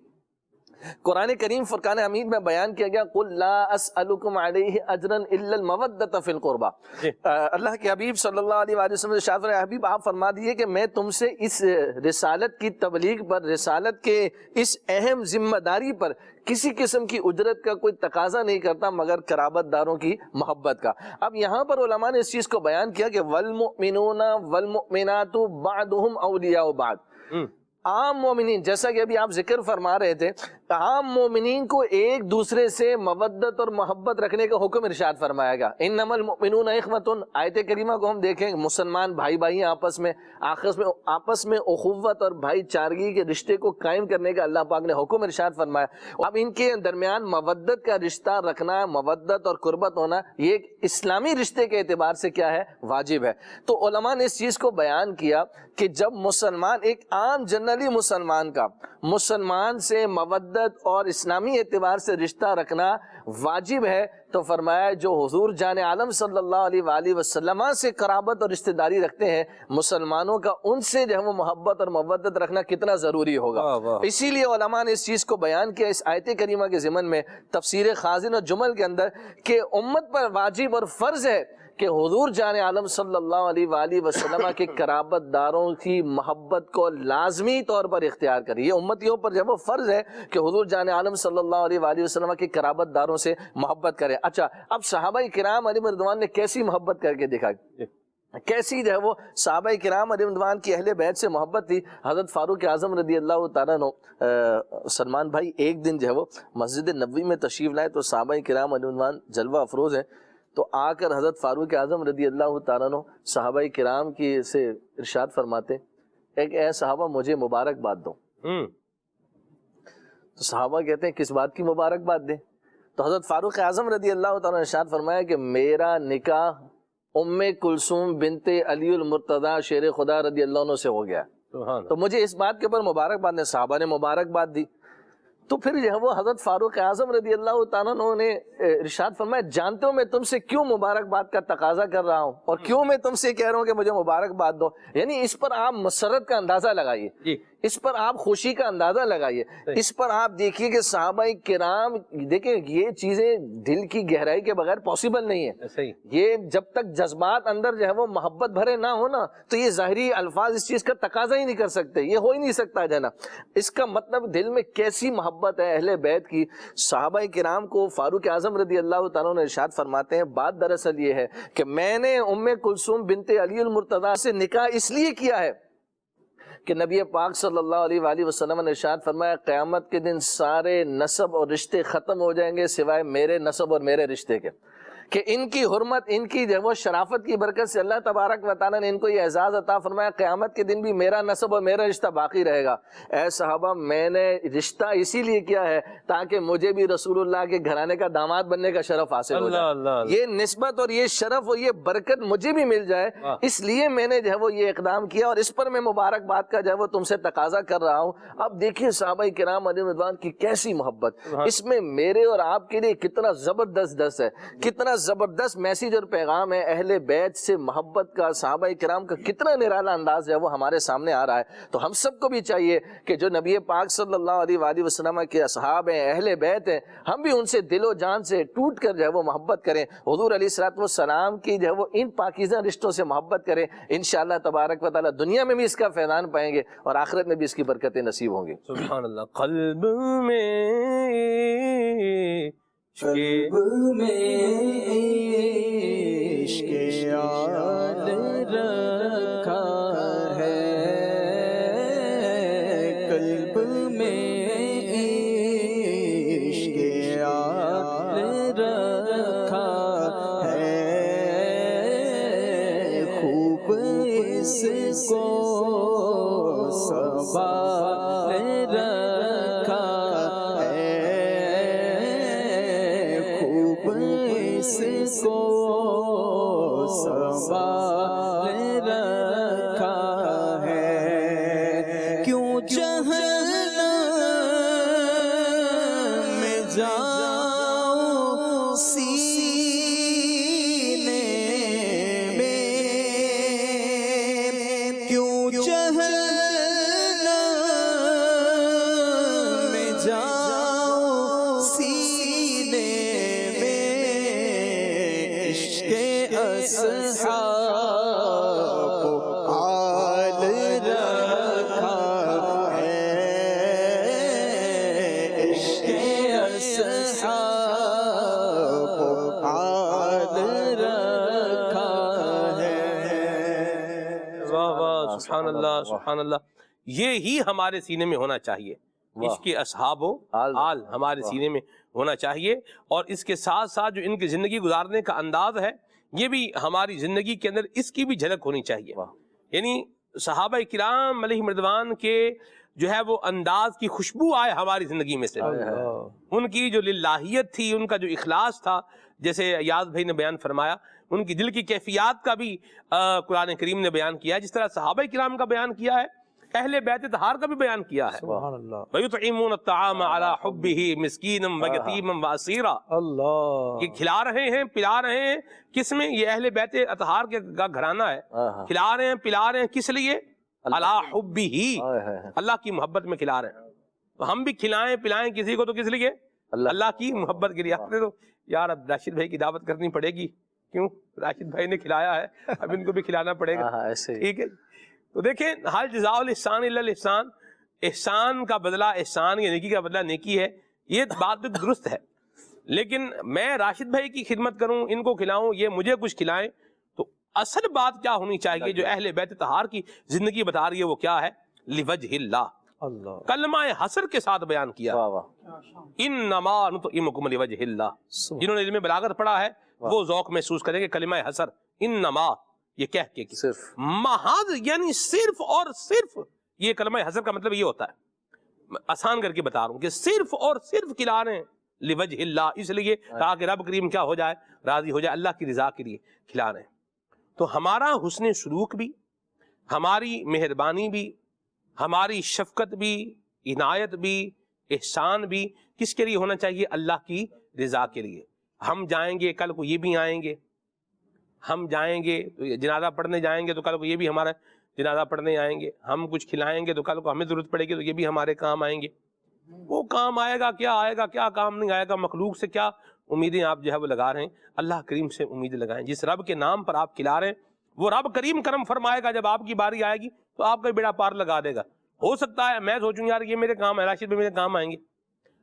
قرآن کریم فرقان حمید میں بیان کیا گیا قُلْ لَا أَسْأَلُكُمْ عَلَيْهِ أَجْرًا إِلَّا الْمَوَدَّةَ فِي الْقُرْبَى۔ اللہ کے حبیب صلی اللہ علیہ وآلہ وسلم ارشاد فرمایا، حبیب آپ فرما دیے کہ میں تم سے اس رسالت کی تبلیغ پر، رسالت کے اس اہم ذمہ داری پر کسی قسم کی اجرت کا کوئی تقاضا نہیں کرتا مگر قرابت داروں کی محبت کا۔ اب یہاں پر علماء نے اس چیز کو بیان کیا کہ وَالْمُؤْمِنُونَ وَالْمُؤْمِنَاتُ بَعْضُهُمْ أَوْلِيَاءُ بَعْضٍ، عام مومنین، جیسا کہ ابھی آپ ذکر فرما رہے تھے، عام مومنین کو ایک دوسرے سے مودت اور محبت رکھنے کا حکم ارشاد فرمایا گیا۔ انما المؤمنون اخوۃ، آیت کریمہ کو ہم دیکھیں، مسلمان بھائی بھائی آپس میں اخوت اور بھائی چارگی کے رشتے کو قائم کرنے کا اللہ پاک نے حکم ارشاد فرمایا۔ اب ان کے درمیان مودت کا رشتہ رکھنا، مودت اور قربت ہونا، یہ ایک اسلامی رشتے کے اعتبار سے کیا ہے، واجب ہے۔ تو علماء نے اس چیز کو بیان کیا کہ جب مسلمان، ایک عام جنرلی مسلمان کا مسلمان سے مودت اور اسلامی اعتبار سے رشتہ رکھنا واجب ہے، تو فرمایا جو حضور جان عالم صلی اللہ علیہ وآلہ وسلم سے قرابت اور رشتہ داری رکھتے ہیں مسلمانوں کا، ان سے جو ہے وہ محبت اور مودت رکھنا کتنا ضروری ہوگا۔ اسی لیے علماء نے اس چیز کو بیان کیا اس آیت کریمہ کے ضمن میں تفسیر خازن اور جمل کے اندر کہ امت پر واجب اور فرض ہے کہ حضور جان عالم صلی اللہ علیہ وآلہ وسلم کے قرابت داروں کی محبت کو لازمی طور پر اختیار کرے۔ یہ امتیوں پر جب وہ فرض ہے کہ حضور جان عالم صلی اللہ علیہ وآلہ وسلم کے قرابت داروں سے محبت کرے۔ اچھا، اب صحابہ کرام علیہ رضوان نے کیسی محبت کر کے دکھا؟ کیسی جو ہے وہ صحابہ کرام رضوان کی اہل بیت سے محبت تھی. حضرت فاروق اعظم رضی اللہ تعالیٰ عنہ سلمان بھائی ایک دن جو ہے وہ مسجد نبوی میں تشریف لائے تو صحابہ کرام رضوان جلوہ افروز ہیں, تو آ کر حضرت فاروق اعظم رضی اللہ تعالیٰ عنہ صحابہ کرام کی سے ارشاد فرماتے ایک اے صحابہ مجھے مبارکباد دو. تو صحابہ کہتے ہیں کس بات کی مبارکباد دیں؟ تو حضرت فاروق اعظم رضی اللہ تعالیٰ نے ارشاد فرمایا کہ میرا نکاح ام کلثوم بنت علی المرتضی شیر خدا رضی اللہ عنہ سے ہو گیا, تو مجھے اس بات کے اوپر مبارکباد دیں. صحابہ نے مبارکباد دی. تو پھر جو ہے وہ حضرت فاروق اعظم رضی اللہ تعالیٰ عنہ نے ارشاد فرمایا جانتے ہو میں تم سے کیوں مبارکباد کا تقاضا کر رہا ہوں اور کیوں میں تم سے کہہ رہا ہوں کہ مجھے مبارکباد دو. یعنی اس پر آپ مسرت کا اندازہ لگائیے, اس پر آپ خوشی کا اندازہ لگائیے, اس پر آپ دیکھیے کہ صحابہ کرام دیکھیں یہ چیزیں دل کی گہرائی کے بغیر پاسبل نہیں ہے. یہ جب تک جذبات اندر جو ہے وہ محبت بھرے نہ ہو نا تو یہ ظاہری الفاظ اس چیز کا تقاضا ہی نہیں کر سکتے, یہ ہو ہی نہیں سکتا ہے نا. اس کا مطلب دل میں کیسی محبت ہے اہل بیت کی. صحابہ کرام کو فاروق اعظم رضی اللہ تعالیٰ نے ارشاد فرماتے ہیں بات دراصل یہ ہے کہ میں نے ام کلثوم بنت علی المرتضی سے نکاح اس لیے کیا ہے کہ نبی پاک صلی اللہ علیہ وآلہ وسلم نے ارشاد فرمایا قیامت کے دن سارے نسب اور رشتے ختم ہو جائیں گے سوائے میرے نسب اور میرے رشتے کے, کہ ان کی حرمت ان کی جو وہ شرافت کی برکت سے اللہ تبارک و تعالیٰ نے ان کو یہ اعزاز عطا فرمایا قیامت کے دن بھی میرا نسب اور میرا رشتہ باقی رہے گا. اے صحابہ میں نے رشتہ اسی لیے کیا ہے تاکہ مجھے بھی رسول اللہ کے گھرانے کا داماد بننے کا شرف حاصل ہو جائے, یہ نسبت اور یہ شرف اور یہ برکت مجھے بھی مل جائے, اس لیے میں نے جو ہے وہ یہ اقدام کیا اور اس پر میں مبارکباد کا جو ہے وہ تم سے تقاضا کر رہا ہوں. اب دیکھیے صحابہ کرام رضوان کی کیسی محبت, اس میں میرے اور آپ کے لیے کتنا زبردست درس ہے, کتنا زبردست میسیج اور پیغام ہے. اہل بیت سے محبت کا صحابہ کرام کا کتنا نرالا انداز ہے وہ ہمارے سامنے آ رہا ہے. تو ہم سب کو بھی چاہیے کہ جو نبی پاک صلی اللہ علیہ وآلہ وسلم کے اصحاب ہیں اہل بیت ہیں ہم بھی ان سے دل و جان سے ٹوٹ کر جو ہے وہ محبت کریں, حضور علیہ الصلوۃ والسلام کی جو ہے وہ ان پاکیزہ رشتوں سے محبت کریں. انشاءاللہ تبارک و تعالی دنیا میں بھی اس کا فیضان پائیں گے اور آخرت میں بھی اس کی برکتیں نصیب ہوں گی. سبحان اللہ. قلب میں قلب میں عشق آل رکھا ہے, قلب میں عشق آل رکھا ہے, خوب اس کو سنبھال رکھا ہے, اس کو سنبھال رکھا ہے. کیوں جہنم میں جاؤ سینے میں, کیوں جہنم میں جاؤ سینے اصحاب آل رکھا ہے, عشق اصحاب آل رکھا ہے. واہ واہ, سبحان اللہ سبحان اللہ. یہ ہی ہمارے سینے میں ہونا چاہیے, عشق اصحاب و آل ہمارے سینے میں ہونا چاہیے. اور اس کے ساتھ ساتھ جو ان کی زندگی گزارنے کا انداز ہے یہ بھی ہماری زندگی کے اندر اس کی بھی جھلک ہونی چاہیے. یعنی صحابہ کرام علیہم رضوان کے جو ہے وہ انداز کی خوشبو آئے ہماری زندگی میں سے, ان کی جو للہیت تھی, ان کا جو اخلاص تھا, جیسے یاز بھائی نے بیان فرمایا, ان کی دل کی کیفیات کا بھی قرآن کریم نے بیان کیا ہے, جس طرح صحابہ کرام کا بیان کیا ہے اہل بیت اطہار کا بھی بیان کیا ہے. سبحان اللہ. وَيُطْعِمُونَ الطَّعَامَ عَلَى حُبِّهِ مِسْكِينًا وَيَتِيمًا وَأَسِيرًا. اللہ, یہ کھلا رہے ہیں پلا رہے ہیں کس میں؟ یہ اہل بیت اطہار کا گھرانہ ہے. کھلا رہے ہیں پلا رہے ہیں کس لیے؟ عَلَى حُبِّهِ, اللہ کی محبت میں کھلا رہے ہیں. تو ہم بھی کھلائیں پلائیں کسی کو تو کس لیے؟ اللہ کی محبت کے لیے. آپ نے تو یار اب راشد بھائی کی دعوت کرنی پڑے گی, کیوں؟ راشد بھائی نے کھلایا ہے, اب ان کو بھی کھلانا پڑے گا. ٹھیک ہے. تو دیکھیں حل جزاء الاحسان الا الاحسان, احسان کا بدلہ احسان, یا نیکی کا بدلہ نیکی ہے. یہ بات تو درست ہے, لیکن میں راشد بھائی کی خدمت کروں, ان کو کھلاؤں, یہ مجھے کچھ کھلائیں, تو اصل بات کیا ہونی چاہیے جو اہل بیت طہار کی زندگی بتا رہی ہے وہ کیا ہے؟ لوجہ اللہ، اللہ، کلمہ حسر کے ساتھ بیان کیا، واہ واہ، انما نطعمکم لوجہ اللہ۔ جنہوں نے علم بلاغت پڑھا ہے وہ ذوق محسوس کریں گے کلمہ حسر، انما یہ کہہ کے صرف محض یعنی صرف اور صرف، یہ کلمہ حسر کا مطلب یہ ہوتا ہے، آسان کر کے بتا رہا ہوں کہ صرف اور صرف کھلا رہے ہیں لوجہ اللہ، اس لیے تاکہ رب کریم کیا ہو جائے؟ راضی ہو جائے، اللہ کی رضا کے لیے کھلا رہے ہیں۔ تو ہمارا حسن سلوک بھی، ہماری مہربانی بھی، ہماری شفقت بھی، عنایت بھی، احسان بھی کس کے لیے ہونا چاہیے؟ اللہ کی رضا کے لیے۔ ہم جائیں گے کل کو یہ بھی آئیں گے، ہم جائیں گے جنازہ پڑھنے جائیں گے تو کل کو یہ بھی ہمارا جنازہ پڑھنے آئیں گے، ہم کچھ کھلائیں گے تو کل کو ہمیں ضرورت پڑے گی تو یہ بھی ہمارے کام آئیں گے۔ وہ کام آئے گا کیا کام نہیں آئے گا، مخلوق سے کیا امیدیں آپ جو ہے وہ لگا رہے ہیں، اللہ کریم سے امیدیں لگائیں۔ جس رب کے نام پر آپ کھلا رہے ہیں وہ رب کریم کرم فرمائے گا، جب آپ کی باری آئے گی تو آپ کا بیڑا پار لگا دے گا۔ ہو سکتا ہے میں سوچوں یار یہ میرے کام ہے، راشد بھی میرے کام آئیں گے،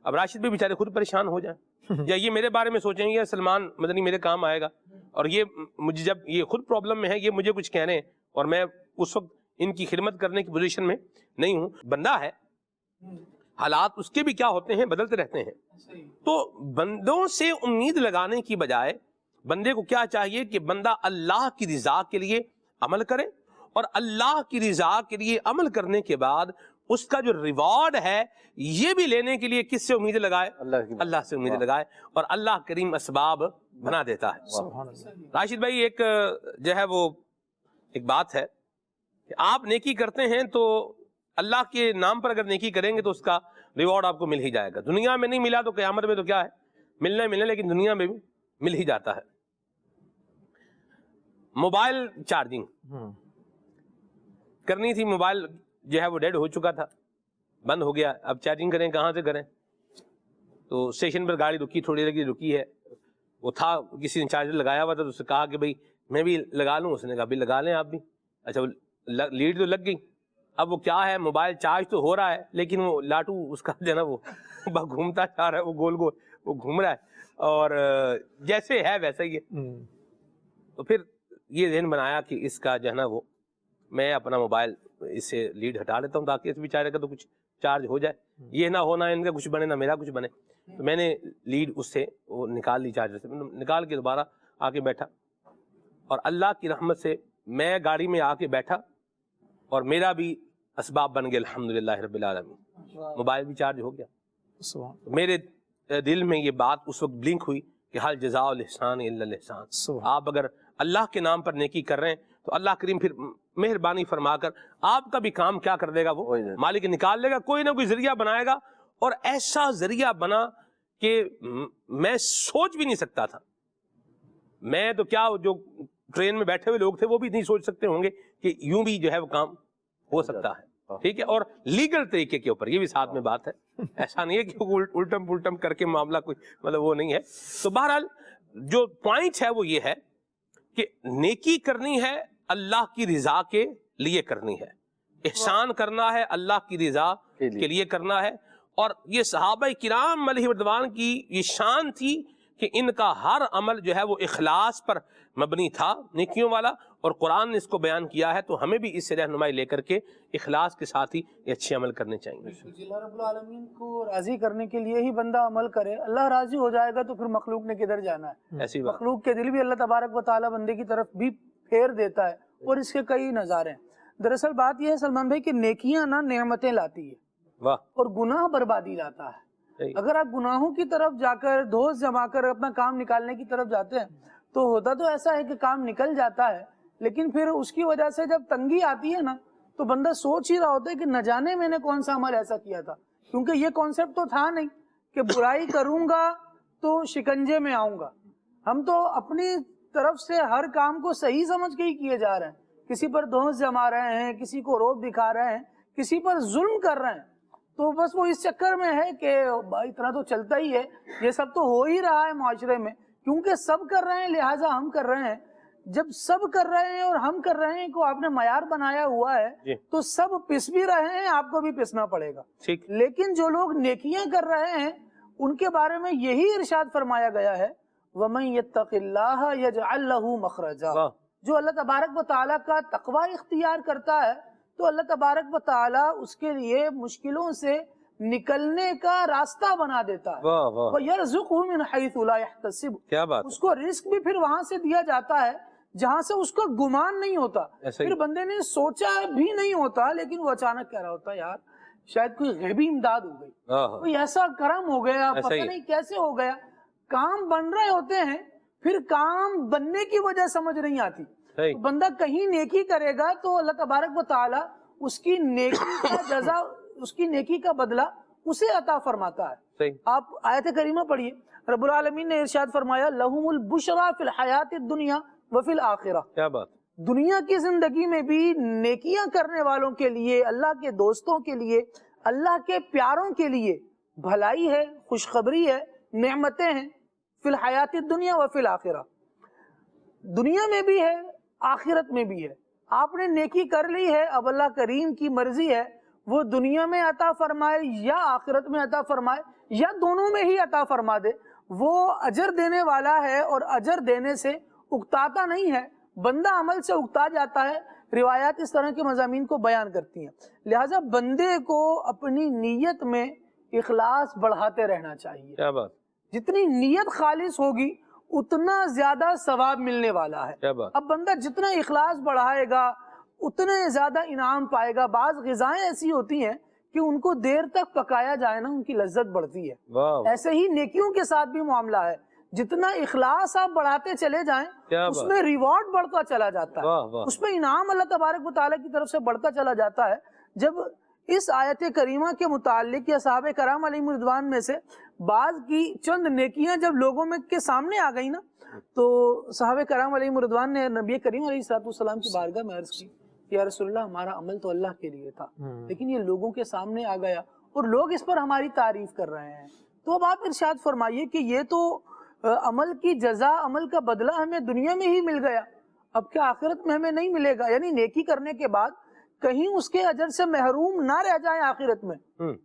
اب راشد بھی بیچارے خود پریشان ہو جائیں، یا یہ میرے بارے میں سوچیں گے سلمان مدنی میرے کام آئے گا، اور یہ مجھے جب یہ خود پرابلم میں ہے یہ مجھے کچھ کہہ رہے ہیں اور میں اس وقت ان کی خدمت کرنے کی پوزیشن میں نہیں ہوں۔ بندہ ہے، حالات اس کے بھی کیا ہوتے ہیں؟ بدلتے رہتے ہیں۔ تو بندوں سے امید لگانے کی بجائے بندے کو کیا چاہیے کہ بندہ اللہ کی رضا کے لیے عمل کرے، اور اللہ کی رضا کے لیے عمل کرنے کے بعد اس کا جو ریوارڈ ہے یہ بھی لینے کے لیے کس سے امید لگائے؟ اللہ سے امید لگائے، اور اللہ کریم اسباب بنا دیتا ہے۔ راشد بھائی ایک جو ہے وہ ایک بات ہے کہ آپ نیکی کرتے ہیں تو اللہ کے نام پر اگر نیکی کریں گے تو اس کا ریوارڈ آپ کو مل ہی جائے گا۔ دنیا میں نہیں ملا تو قیامت میں تو کیا ہے؟ ملنا، لیکن دنیا میں بھی مل ہی جاتا ہے۔ موبائل چارجنگ کرنی تھی، موبائل جو ہے وہ ڈیڈ ہو چکا تھا، بند ہو گیا، اب چارجنگ کریں کہاں سے کریں؟ تو اسٹیشن پر گاڑی رکی، تھوڑی دیر رکی ہے، وہ تھا کسی نے چارجر لگایا ہوا تھا تو اس سے کہا کہ بھائی میں بھی لگا لوں، اس نے کہا بھی لگا لیں آپ بھی۔ اچھا لیڈ تو لگ گئی، اب وہ کیا ہے موبائل چارج تو ہو رہا ہے لیکن وہ لاٹو اس کا جو ہے نا وہ گھومتا جا رہا ہے، وہ گول گول وہ گھوم رہا ہے، اور جیسے ہے ویسا ہی ہے۔ تو پھر یہ ذہن بنایا کہ اس کا جو ہے نا وہ میں اپنا موبائل اس سے لیڈ ہٹا لیتا ہوں تاکہ اس بیچارے کا تو کچھ چارج ہو جائے، یہ نہ ہونا ان کا کچھ بنے نہ میرا کچھ بنے۔ تو میں نے لیڈ اس سے وہ نکال لی، چارجر سے نکال کے دوبارہ آ کے بیٹھا، اور اللہ کی رحمت سے میں گاڑی میں آ کے بیٹھا اور میرا بھی اسباب بن گئے الحمدللہ رب العالمین، موبائل بھی چارج ہو گیا۔ میرے دل میں یہ بات اس وقت بلنک ہوئی کہ حل جزاء الاحسان الا الاحسان۔ آپ اگر اللہ کے نام پر نیکی کر رہے ہیں تو اللہ کریم پھر مہربانی فرما کر آپ کا بھی کام کیا کر دے گا؟ وہ مالک نکال لے گا، کوئی نہ کوئی ذریعہ بنائے گا، اور ایسا ذریعہ بنا کہ میں سوچ بھی نہیں سکتا تھا۔ میں تو کیا جو ٹرین میں بیٹھے ہوئے لوگ تھے وہ بھی نہیں سوچ سکتے ہوں گے کہ یوں بھی جو ہے وہ کام ہو سکتا ہے، ٹھیک ہے، اور لیگل طریقے کے اوپر، یہ بھی ساتھ میں بات ہے، ایسا نہیں ہے کہ الٹم پلٹم کر کے معاملہ کوئی مطلب وہ نہیں ہے۔ تو بہرحال جو پوائنٹ ہے وہ یہ ہے کہ نیکی کرنی ہے اللہ کی رضا کے لیے کرنی ہے، احسان کرنا ہے اللہ کی رضا کے لیے کرنا ہے، اور یہ صحابہ کرام علیہ رضوان کی یہ شان تھی کہ ان کا ہر عمل جو ہے وہ اخلاص پر مبنی تھا، نیکیوں والا، اور قرآن نے اس کو بیان کیا ہے، تو ہمیں بھی اس سے رہنمائی لے کر کے اخلاص کے ساتھ ہی یہ اچھے عمل کرنے چاہیے۔ اللہ رب العالمین کو راضی کرنے کے لیے ہی بندہ عمل کرے، اللہ راضی ہو جائے گا تو پھر مخلوق نے کدھر جانا ہے؟ ایسی بات، مخلوق کے دل بھی اللہ تبارک و تعالیٰ بندے کی طرف بھی پھیر دیتا ہے، اور اس کے کئی نظارے ہیں۔ دراصل بات یہ ہے سلمان بھائی کہ نیکیاں نا نعمتیں لاتی ہے، واہ، اور گناہ بربادی لاتا ہے۔ اگر آپ گناہوں کی طرف جا کر دوست جما کر اپنا کام نکالنے کی طرف جاتے ہیں تو ہوتا تو ایسا ہے کہ کام نکل جاتا ہے، لیکن پھر اس کی وجہ سے جب تنگی آتی ہے نا تو بندہ سوچ ہی رہا ہوتا ہے کہ نہ جانے میں نے کون سا عمل ایسا کیا تھا، کیونکہ یہ کانسیپٹ تو تھا نہیں کہ برائی کروں گا تو شکنجے میں آؤں گا۔ ہم تو اپنی طرف سے ہر کام کو صحیح سمجھ کے ہی کیے جا رہے ہیں، کسی پر دوست جما رہے ہیں، کسی کو روب دکھا رہے ہیں، کسی پر ظلم کر رہے ہیں، تو بس وہ اس چکر میں ہے کہ بھائی اتنا تو چلتا ہی ہے، یہ سب تو ہو ہی رہا ہے معاشرے میں، کیونکہ سب کر رہے ہیں لہٰذا ہم کر رہے ہیں۔ جب سب کر رہے ہیں اور ہم کر رہے ہیں کو آپ نے معیار بنایا ہوا ہے تو سب پس بھی رہے ہیں، آپ کو بھی پسنا پڑے گا۔ لیکن جو لوگ نیکیاں کر رہے ہیں ان کے بارے میں یہی ارشاد فرمایا گیا ہے وَمَن يَتَّقِ اللَّهَ يَجْعَلْ لَهُ مَخْرَجًا، جو اللہ تبارک و تعالیٰ کا تقوی اختیار کرتا ہے تو اللہ تبارک و تعالیٰ اس کے لیے مشکلوں سے نکلنے کا راستہ بنا دیتا ہے. واہ واہ، وَيَرْزُقْهُ مِنْ حَيْثُ لَا يَحْتَسِبُ، کیا بات اس کو رزق بھی پھر وہاں سے دیا جاتا ہے جہاں سے اس کو گمان نہیں ہوتا. ایسا ہی. پھر بندے نے سوچا بھی نہیں ہوتا لیکن وہ اچانک کہہ رہا ہوتا ہے یار شاید کوئی غیبی امداد ہو گئی، ہاں کوئی ایسا کرم ہو گیا، ایسا پتہ ہی. نہیں کیسے ہو گیا. کام بن رہے ہوتے ہیں پھر کام بننے کی وجہ سمجھ نہیں آتی. صحیح. تو بندہ کہیں نیکی کرے گا تو اللہ تبارک و تعالی اس کی نیکی کا جزا، اس کی نیکی کا بدلہ اسے عطا فرماتا ہے. صحیح. آپ آیت کریمہ پڑھیے. رب العالمین نے ارشاد فرمایا لہم البشرا فی الحیات الدنیا وفی الآخرہ، کیا بات، دنیا کی زندگی میں بھی نیکیاں کرنے والوں کے لیے، اللہ کے دوستوں کے لیے، اللہ کے پیاروں کے لیے بھلائی ہے، خوشخبری ہے، نعمتیں ہیں. فی الحیات الدنیا وفی الآخرہ، دنیا میں بھی ہے آخرت میں بھی ہے. آپ نے نیکی کر لی ہے، اب اللہ کریم کی مرضی ہے وہ دنیا میں عطا فرمائے یا آخرت میں عطا فرمائے یا دونوں میں ہی عطا فرما دے. وہ اجر دینے والا ہے اور اجر دینے سے اکتاتا نہیں ہے. بندہ عمل سے اکتا جاتا ہے. روایات اس طرح کے مضامین کو بیان کرتی ہیں. لہٰذا بندے کو اپنی نیت میں اخلاص بڑھاتے رہنا چاہیے. کیا بات، جتنی نیت خالص ہوگی اتنا زیادہ ثواب ملنے والا ہے. کیا بات. اب بندہ جتنا اخلاص بڑھائے گا اتنے زیادہ انعام پائے گا. بعض غذائیں ایسی ہوتی ہیں کہ ان کو دیر تک پکایا جائے نا ان کی لذت بڑھتی ہے. واہ، ایسے ہی نیکیوں کے ساتھ بھی معاملہ ہے. جتنا اخلاص آپ بڑھاتے چلے جائیں کیا اس بات. میں ریوارڈ بڑھتا چلا جاتا ہے، واہ واہ، اس میں انعام اللہ تبارک و تعالیٰ کی طرف سے بڑھتا چلا جاتا ہے. جب اس آیت کریمہ کے متعلق یا صحابہ کرام علیہم رضوان میں سے بعض کی چند نیکیاں جب لوگوں میں کے سامنے آ گئی نا تو صحابہ کرام علیہم رضوان نے نبی کریم علیہ السلام کی بارگاہ میں عرض کی یا رسول اللہ ہمارا عمل تو اللہ کے لیے تھا لیکن یہ لوگوں کے سامنے آ گیا اور لوگ اس پر ہماری تعریف کر رہے ہیں. تو اب آپ ارشاد فرمائیے کہ یہ تو عمل کی جزا، عمل کا بدلہ ہمیں دنیا میں ہی مل گیا، اب کیا آخرت میں ہمیں نہیں ملے گا؟ یعنی نیکی کرنے کے بعد کہیں اس کے اجر سے محروم نہ رہ جائیں آخرت میں.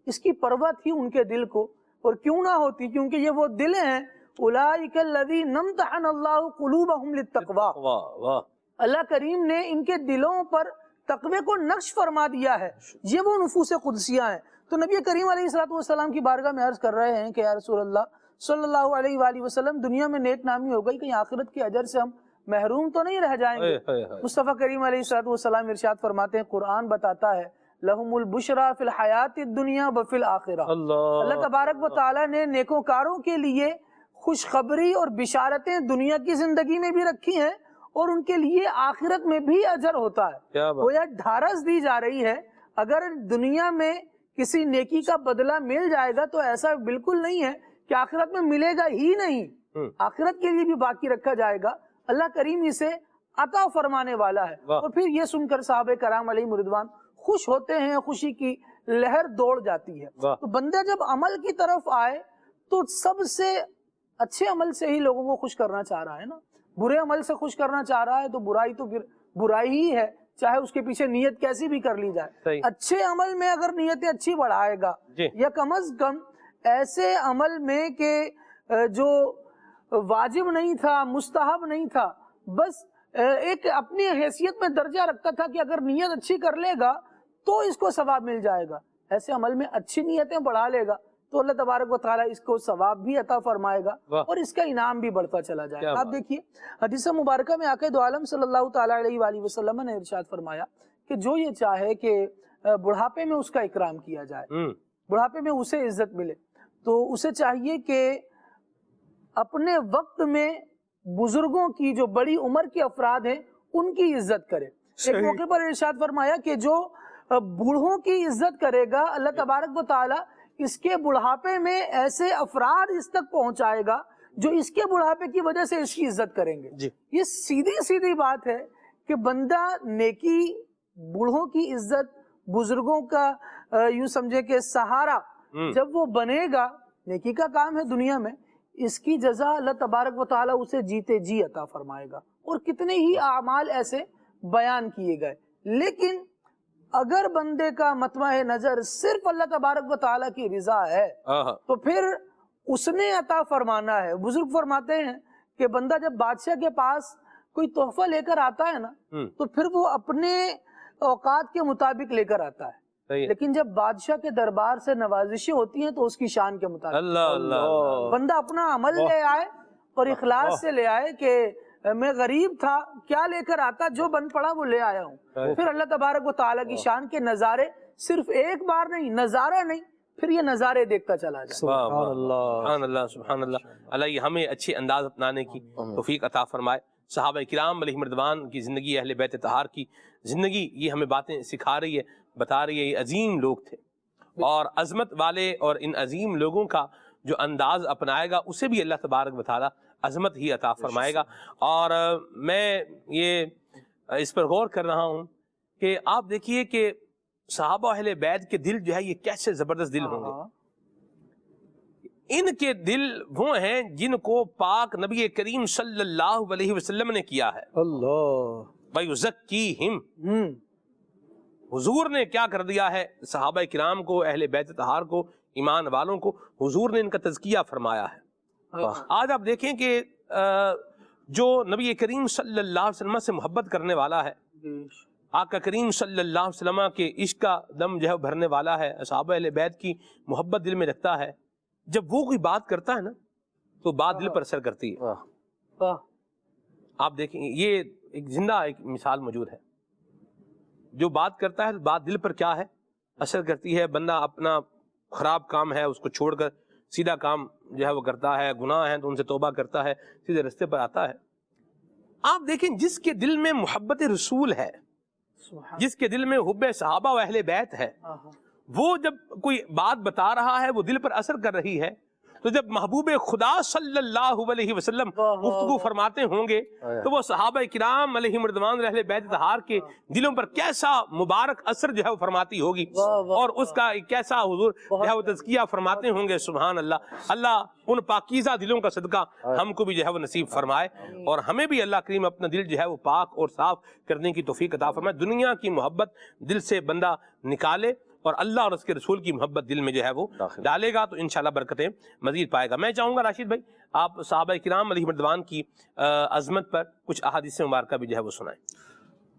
اس کی پرواہ تھی ان کے دل کو، اور کیوں نہ ہوتی، کیونکہ یہ وہ دل ہیں اولئک الذین امتحن اللہ قلوبہم للتقوی. واہ واہ، اللہ کریم نے ان کے دلوں پر تقوی کو نقش فرما دیا ہے. یہ وہ نفوس قدسیاں ہیں. تو نبی کریم علیہ السلام کی بارگاہ میں عرض کر رہے ہیں کہ یا رسول اللہ صلی اللہ علیہ وآلہ وسلم دنیا میں نیک نامی ہو گئی، کہیں آخرت کے اجر سے ہم محروم تو نہیں رہ جائیں گے؟ مصطفیٰ کریم علیہ السلام ارشاد فرماتے ہیں، قرآن بتاتا ہے لہم البشرا فی الحیات الدنیا وفی الآخرہ. اللہ تبارک و تعالیٰ نے نیکوکاروں کے لیے خوشخبری اور بشارتیں دنیا کی زندگی میں بھی رکھی ہیں اور ان کے لیے آخرت میں بھی اجر ہوتا ہے. گویا ڈھارس دی جا رہی ہے اگر دنیا میں کسی نیکی کا بدلہ مل جائے گا تو ایسا بالکل نہیں ہے کہ آخرت میں ملے گا ہی نہیں، آخرت کے لیے بھی باقی رکھا جائے گا. اللہ کریم اسے عطا فرمانے والا ہے. اور پھر یہ سن کر صحابہ کرام علیہ رضوان خوش ہوتے ہیں، خوشی کی لہر دوڑ جاتی ہے. تو بندہ جب عمل کی طرف آئے تو سب سے اچھے عمل سے ہی لوگوں کو خوش کرنا چاہ رہا ہے نا. برے عمل سے خوش کرنا چاہ رہا ہے تو برائی تو پھر برائی ہی ہے، چاہے اس کے پیچھے نیت کیسی بھی کر لی جائے. اچھے عمل میں اگر نیتیں اچھی بڑھائے گا یا کم از کم ایسے عمل میں کہ جو واجب نہیں تھا، مستحب نہیں تھا، بس ایک اپنی حیثیت میں درجہ رکھتا تھا کہ اگر نیت اچھی کر لے گا تو اس کو ثواب مل جائے گا، ایسے عمل میں اچھی نیتیں بڑھا لے گا تو اللہ تبارک و تعالیٰ اس کو ثواب بھی عطا فرمائے گا اور اس کا انعام بھی بڑھتا چلا جائے گا. آپ دیکھیے حدیث مبارکہ میں آقا دو عالم صلی اللہ تعالیٰ علیہ وآلہ وسلم نے ارشاد فرمایا کہ جو یہ چاہے کہ بڑھاپے میں اس کا اکرام کیا جائے، بڑھاپے میں اسے عزت ملے، تو اسے چاہیے کہ اپنے وقت میں بزرگوں کی، جو بڑی عمر کے افراد ہیں، ان کی عزت کرے. ایک موقع پر ارشاد فرمایا کہ جو بوڑھوں کی عزت کرے گا اللہ تبارک و تعالیٰ اس کے بڑھاپے میں ایسے افراد اس تک پہنچائے گا جو اس کے بڑھاپے کی وجہ سے اس کی عزت کریں گے. یہ سیدھی سیدھی بات ہے کہ بندہ نیکی، بوڑھوں کی عزت، بزرگوں کا یوں سمجھے کہ سہارا جب وہ بنے گا، نیکی کا کام ہے دنیا میں، اس کی جزا اللہ تبارک و تعالیٰ اسے جیتے جی عطا فرمائے گا. اور کتنے ہی اعمال ایسے بیان کیے گئے. لیکن اگر بندے کا مطمع نظر صرف اللہ تبارک و تعالیٰ کی رضا ہے تو پھر اس نے عطا فرمانا ہے. بزرگ فرماتے ہیں کہ بندہ جب بادشاہ کے پاس کوئی تحفہ لے کر آتا ہے نا تو پھر وہ اپنے اوقات کے مطابق لے کر آتا ہے، لیکن جب بادشاہ کے دربار سے نوازشیں ہوتی ہیں تو اس کی شان کے مطابق اللہ اللہ بندہ اپنا عمل لے آئے اور اخلاص سے لے آئے کہ میں غریب تھا، کیا لے کر آتا، جو بن پڑا وہ لے آیا ہوں، پھر اللہ تبارک و تعالیٰ کی شان کے نظارے صرف ایک بار نہیں، نظارے نہیں، پھر یہ نظارے دیکھتا چلا جائے۔ سبحان اللہ سبحان اللہ۔ اللہ یہ ہمیں اچھے انداز اپنانے کی توفیق عطا فرمائے۔ صحابہ کرام علیہ مردوان کی زندگی، اہل بیت طہار کی زندگی، یہ ہمیں باتیں سکھا رہی ہے، بتا رہی ہے یہ عظیم لوگ تھے، اور عظمت والے اور ان عظیم لوگوں کا جو انداز اپنائے گا اسے بھی اللہ تبارک و تعالیٰ عظمت ہی عطا فرمائے گا۔ اور میں یہ اس پر غور کر رہا ہوں کہ آپ دیکھیے کہ صحابہ اہل بیت کے دل جو ہے یہ کیسے زبردست دل ہوں گے۔ ان کے دل وہ ہیں جن کو پاک نبی کریم صلی اللہ علیہ وسلم نے کیا ہے، اللہ وَيُزَكِّيهِمْ، حضور نے کیا کر دیا ہے صحابہ کرام کو، اہل بیت طہار کو، ایمان والوں کو، حضور نے ان کا تزکیہ فرمایا ہے۔ آج آپ دیکھیں کہ جو نبی کریم صلی اللہ علیہ وسلم سے محبت کرنے والا ہے، آقا کریم صلی اللہ علیہ وسلم کے عشق کا دم جو ہے بھرنے والا ہے، صحابہ اہل بیت کی محبت دل میں رکھتا ہے، جب وہ کوئی بات کرتا ہے نا تو بات دل پر اثر کرتی ہے۔ آپ دیکھیں یہ ایک زندہ ایک مثال موجود ہے، جو بات کرتا ہے بات دل پر کیا ہے اثر کرتی ہے، بندہ اپنا خراب کام ہے اس کو چھوڑ کر سیدھا کام جو ہے وہ کرتا ہے، گناہ ہیں تو ان سے توبہ کرتا ہے، سیدھے رستے پر آتا ہے۔ آپ دیکھیں جس کے دل میں محبت رسول ہے، جس کے دل میں حب صحابہ و اہل بیت ہے، وہ جب کوئی بات بتا رہا ہے وہ دل پر اثر کر رہی ہے، تو جب محبوب خدا صلی اللہ علیہ وسلم گفتگو فرماتے ہوں گے تو وہ صحابہ کرام علیہ مردوان اہل بیت طہار کے دلوں پر کیسا مبارک اثر جو ہے وہ فرماتی ہوگی، اور اس کا کیسا حضور جو ہے وہ تزکیہ فرماتے ہوں گے۔ سبحان اللہ۔ اللہ ان پاکیزہ دلوں کا صدقہ ہم کو بھی جو ہے وہ نصیب فرمائے، اور ہمیں بھی اللہ کریم اپنا دل جو ہے وہ پاک اور صاف کرنے کی توفیق عطا فرمائے، دنیا کی محبت دل سے بندہ نکالے اور اللہ اور اس کے رسول کی محبت دل میں جو ہے وہ ڈالے گا تو انشاءاللہ برکتیں مزید پائے گا۔ میں چاہوں گا راشد بھائی آپ صحابہ کرام علیہ مردوان کی عظمت پر کچھ احادیث مبارکہ بھی جو ہے وہ سنائیں۔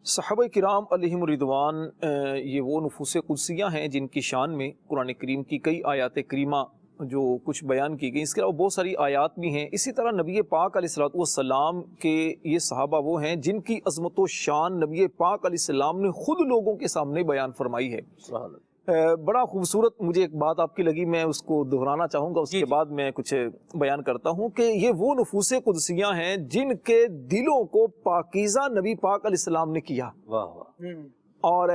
صحابہ کرام علیہم رضوان یہ وہ نفوس قدسیہ ہیں جن کی شان میں قرآن کریم کی کئی آیات کریمہ جو کچھ بیان کی گئی، اس کے علاوہ بہت ساری آیات بھی ہیں۔ اسی طرح نبی پاک علیہ الصلوۃ والسلام کے یہ صحابہ وہ ہیں جن کی عظمت و شان نبی پاک علیہ السلام نے خود لوگوں کے سامنے بیان فرمائی ہے۔ بڑا خوبصورت مجھے ایک بات آپ کی لگی، میں اس کو دہرانا چاہوں گا، اس کے بعد میں کچھ بیان کرتا ہوں کہ یہ وہ نفوس قدسیہ ہیں جن کے دلوں کو پاکیزہ نبی پاک علیہ السلام نے کیا، اور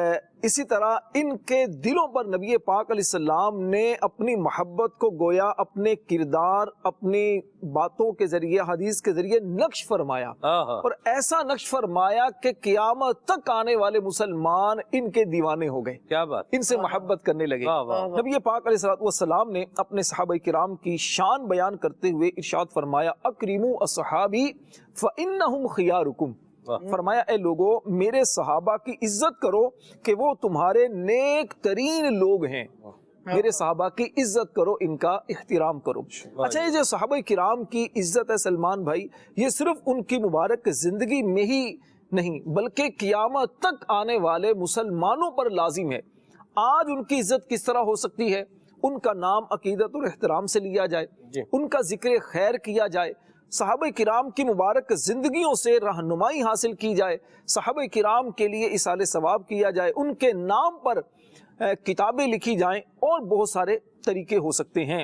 اسی طرح ان کے دلوں پر نبی پاک علیہ السلام نے اپنی محبت کو گویا اپنے کردار، اپنی باتوں کے ذریعے، حدیث کے ذریعے نقش فرمایا، اور ایسا نقش فرمایا کہ قیامت تک آنے والے مسلمان ان کے دیوانے ہو گئے، کیا بات، ان سے محبت کرنے لگے۔ نبی پاک علیہ السلام نے اپنے صحابہ کرام کی شان بیان کرتے ہوئے ارشاد فرمایا اکرموا اصحابی فانہم خیارکم، فرمایا اے لوگو میرے صحابہ کی عزت کرو کہ وہ تمہارے نیک ترین لوگ ہیں، میرے صحابہ کی عزت کرو، ان کا احترام کرو۔ اچھا یہ جو صحابہ کرام کی عزت ہے سلمان بھائی، یہ صرف ان کی مبارک زندگی میں ہی نہیں بلکہ قیامت تک آنے والے مسلمانوں پر لازم ہے۔ آج ان کی عزت کس طرح ہو سکتی ہے؟ ان کا نام عقیدت اور احترام سے لیا جائے، ان کا ذکر خیر کیا جائے، صحابہ کرام کی مبارک زندگیوں سے رہنمائی حاصل کی جائے، صحابہ کرام کے لیے اصال ثواب کیا جائے، ان کے نام پر کتابیں لکھی جائیں، اور بہت سارے طریقے ہو سکتے ہیں۔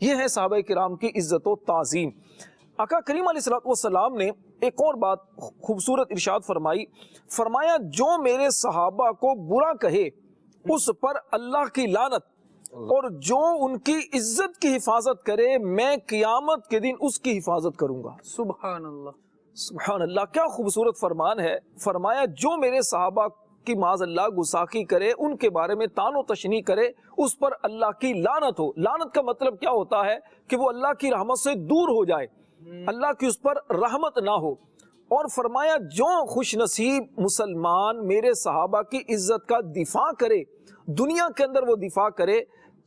یہ ہے صحابہ کرام کی عزت و تعظیم۔ آقا کریم علیہ الصلوۃ والسلام نے ایک اور بات خوبصورت ارشاد فرمائی، فرمایا جو میرے صحابہ کو برا کہے اس پر اللہ کی لعنت، اور جو ان کی عزت کی حفاظت کرے میں قیامت کے دن اس کی حفاظت کروں گا۔ سبحان اللہ، سبحان اللہ، کیا خوبصورت فرمان ہے۔ فرمایا جو میرے صحابہ کی معاذ اللہ گستاخی کرے، ان کے بارے میں طعن و تشنیع کرے، اس پر اللہ کی لعنت ہو۔ لعنت کا مطلب کیا ہوتا ہے کہ وہ اللہ کی رحمت سے دور ہو جائے، اللہ کی اس پر رحمت نہ ہو۔ اور فرمایا جو خوش نصیب مسلمان میرے صحابہ کی عزت کا دفاع کرے، دنیا کے اندر وہ دفاع کرے،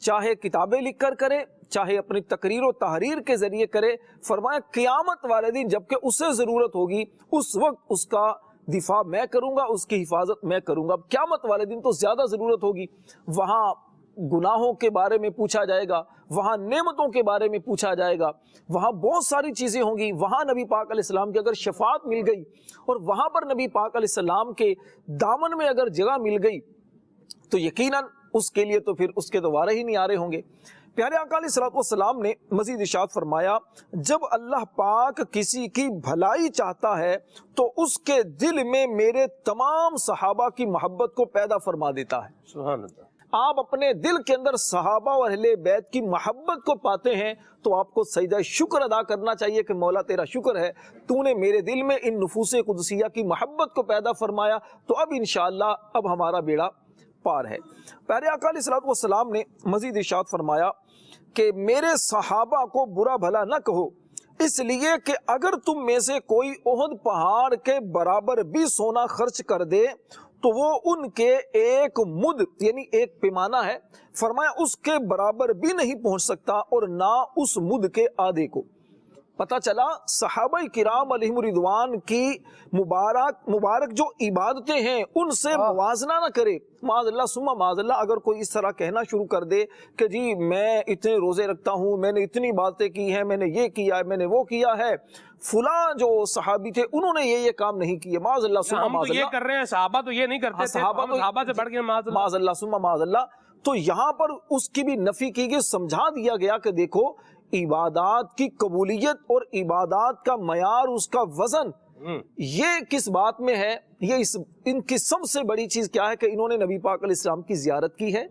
چاہے کتابیں لکھ کر کرے چاہے اپنی تقریر و تحریر کے ذریعے کرے، فرمایا قیامت والے دن جبکہ اسے ضرورت ہوگی اس وقت اس کا دفاع میں کروں گا، اس کی حفاظت میں کروں گا۔ قیامت والے دن تو زیادہ ضرورت ہوگی، وہاں گناہوں کے بارے میں پوچھا جائے گا، وہاں نعمتوں کے بارے میں پوچھا جائے گا، وہاں بہت ساری چیزیں ہوں گی۔ وہاں نبی پاک علیہ السلام کی اگر شفاعت مل گئی اور وہاں پر نبی پاک علیہ السلام کے دامن میں اگر جگہ مل گئی تو یقیناً اس کے لیے تو پھر اس کے دوبارہ ہی نہیں آ رہے ہوں گے۔ پیارے آقا علیہ السلام نے مزید ارشاد فرمایا، جب اللہ پاک کسی کی بھلائی چاہتا ہے تو اس کے دل میں میرے تمام صحابہ کی محبت کو پیدا فرما دیتا ہے۔ سبحان اللہ۔ آپ اپنے دل کے اندر صحابہ اور اہل بیت کی محبت کو پاتے ہیں تو آپ کو سجدہ شکر ادا کرنا چاہیے کہ مولا تیرا شکر ہے، تو نے میرے دل میں ان نفوس قدسیہ کی محبت کو پیدا فرمایا، تو اب انشاءاللہ اب ہمارا بیڑا پار ہے۔ پیارے آقا علیہ السلام نے مزید ارشاد فرمایا کہ میرے صحابہ کو برا بھلا نہ کہو، اس لیے کہ اگر تم میں سے کوئی احد پہاڑ کے برابر بھی سونا خرچ کر دے تو وہ ان کے ایک مد یعنی ایک پیمانہ ہے، فرمایا اس کے برابر بھی نہیں پہنچ سکتا اور نہ اس مد کے آدھے کو۔ پتہ چلا صحابہ کرام علیہم رضوان کی مبارک جو عبادتیں ہیں ان سے موازنہ نہ کرے۔ معاذ اللہ ثم معاذ اللہ، اگر کوئی اس طرح کہنا شروع کر دے کہ جی میں اتنے روزے رکھتا ہوں، میں نے اتنی باتیں کی ہیں، میں نے یہ کیا ہے، میں نے وہ کیا ہے، فلاں جو صحابی تھے انہوں نے یہ کام نہیں کیے، معاذ اللہ ثم معاذ اللہ، یہ کر رہے ہیں، صحابہ تو یہ نہیں کرتے تھے، صحابہ سے بڑھ کے معاذ اللہ ثم معاذ اللہ۔ تو یہاں پر اس کی بھی نفی کی گئی، سمجھا دیا گیا کہ دیکھو عبادات کی قبولیت اور عبادات کا معیار، اس کا وزن یہ کس بات میں ہے؟ یہ ان کی سب سے بڑی چیز کیا ہے کہ انہوں نے نبی پاک علیہ السلام کی زیارت کی ہے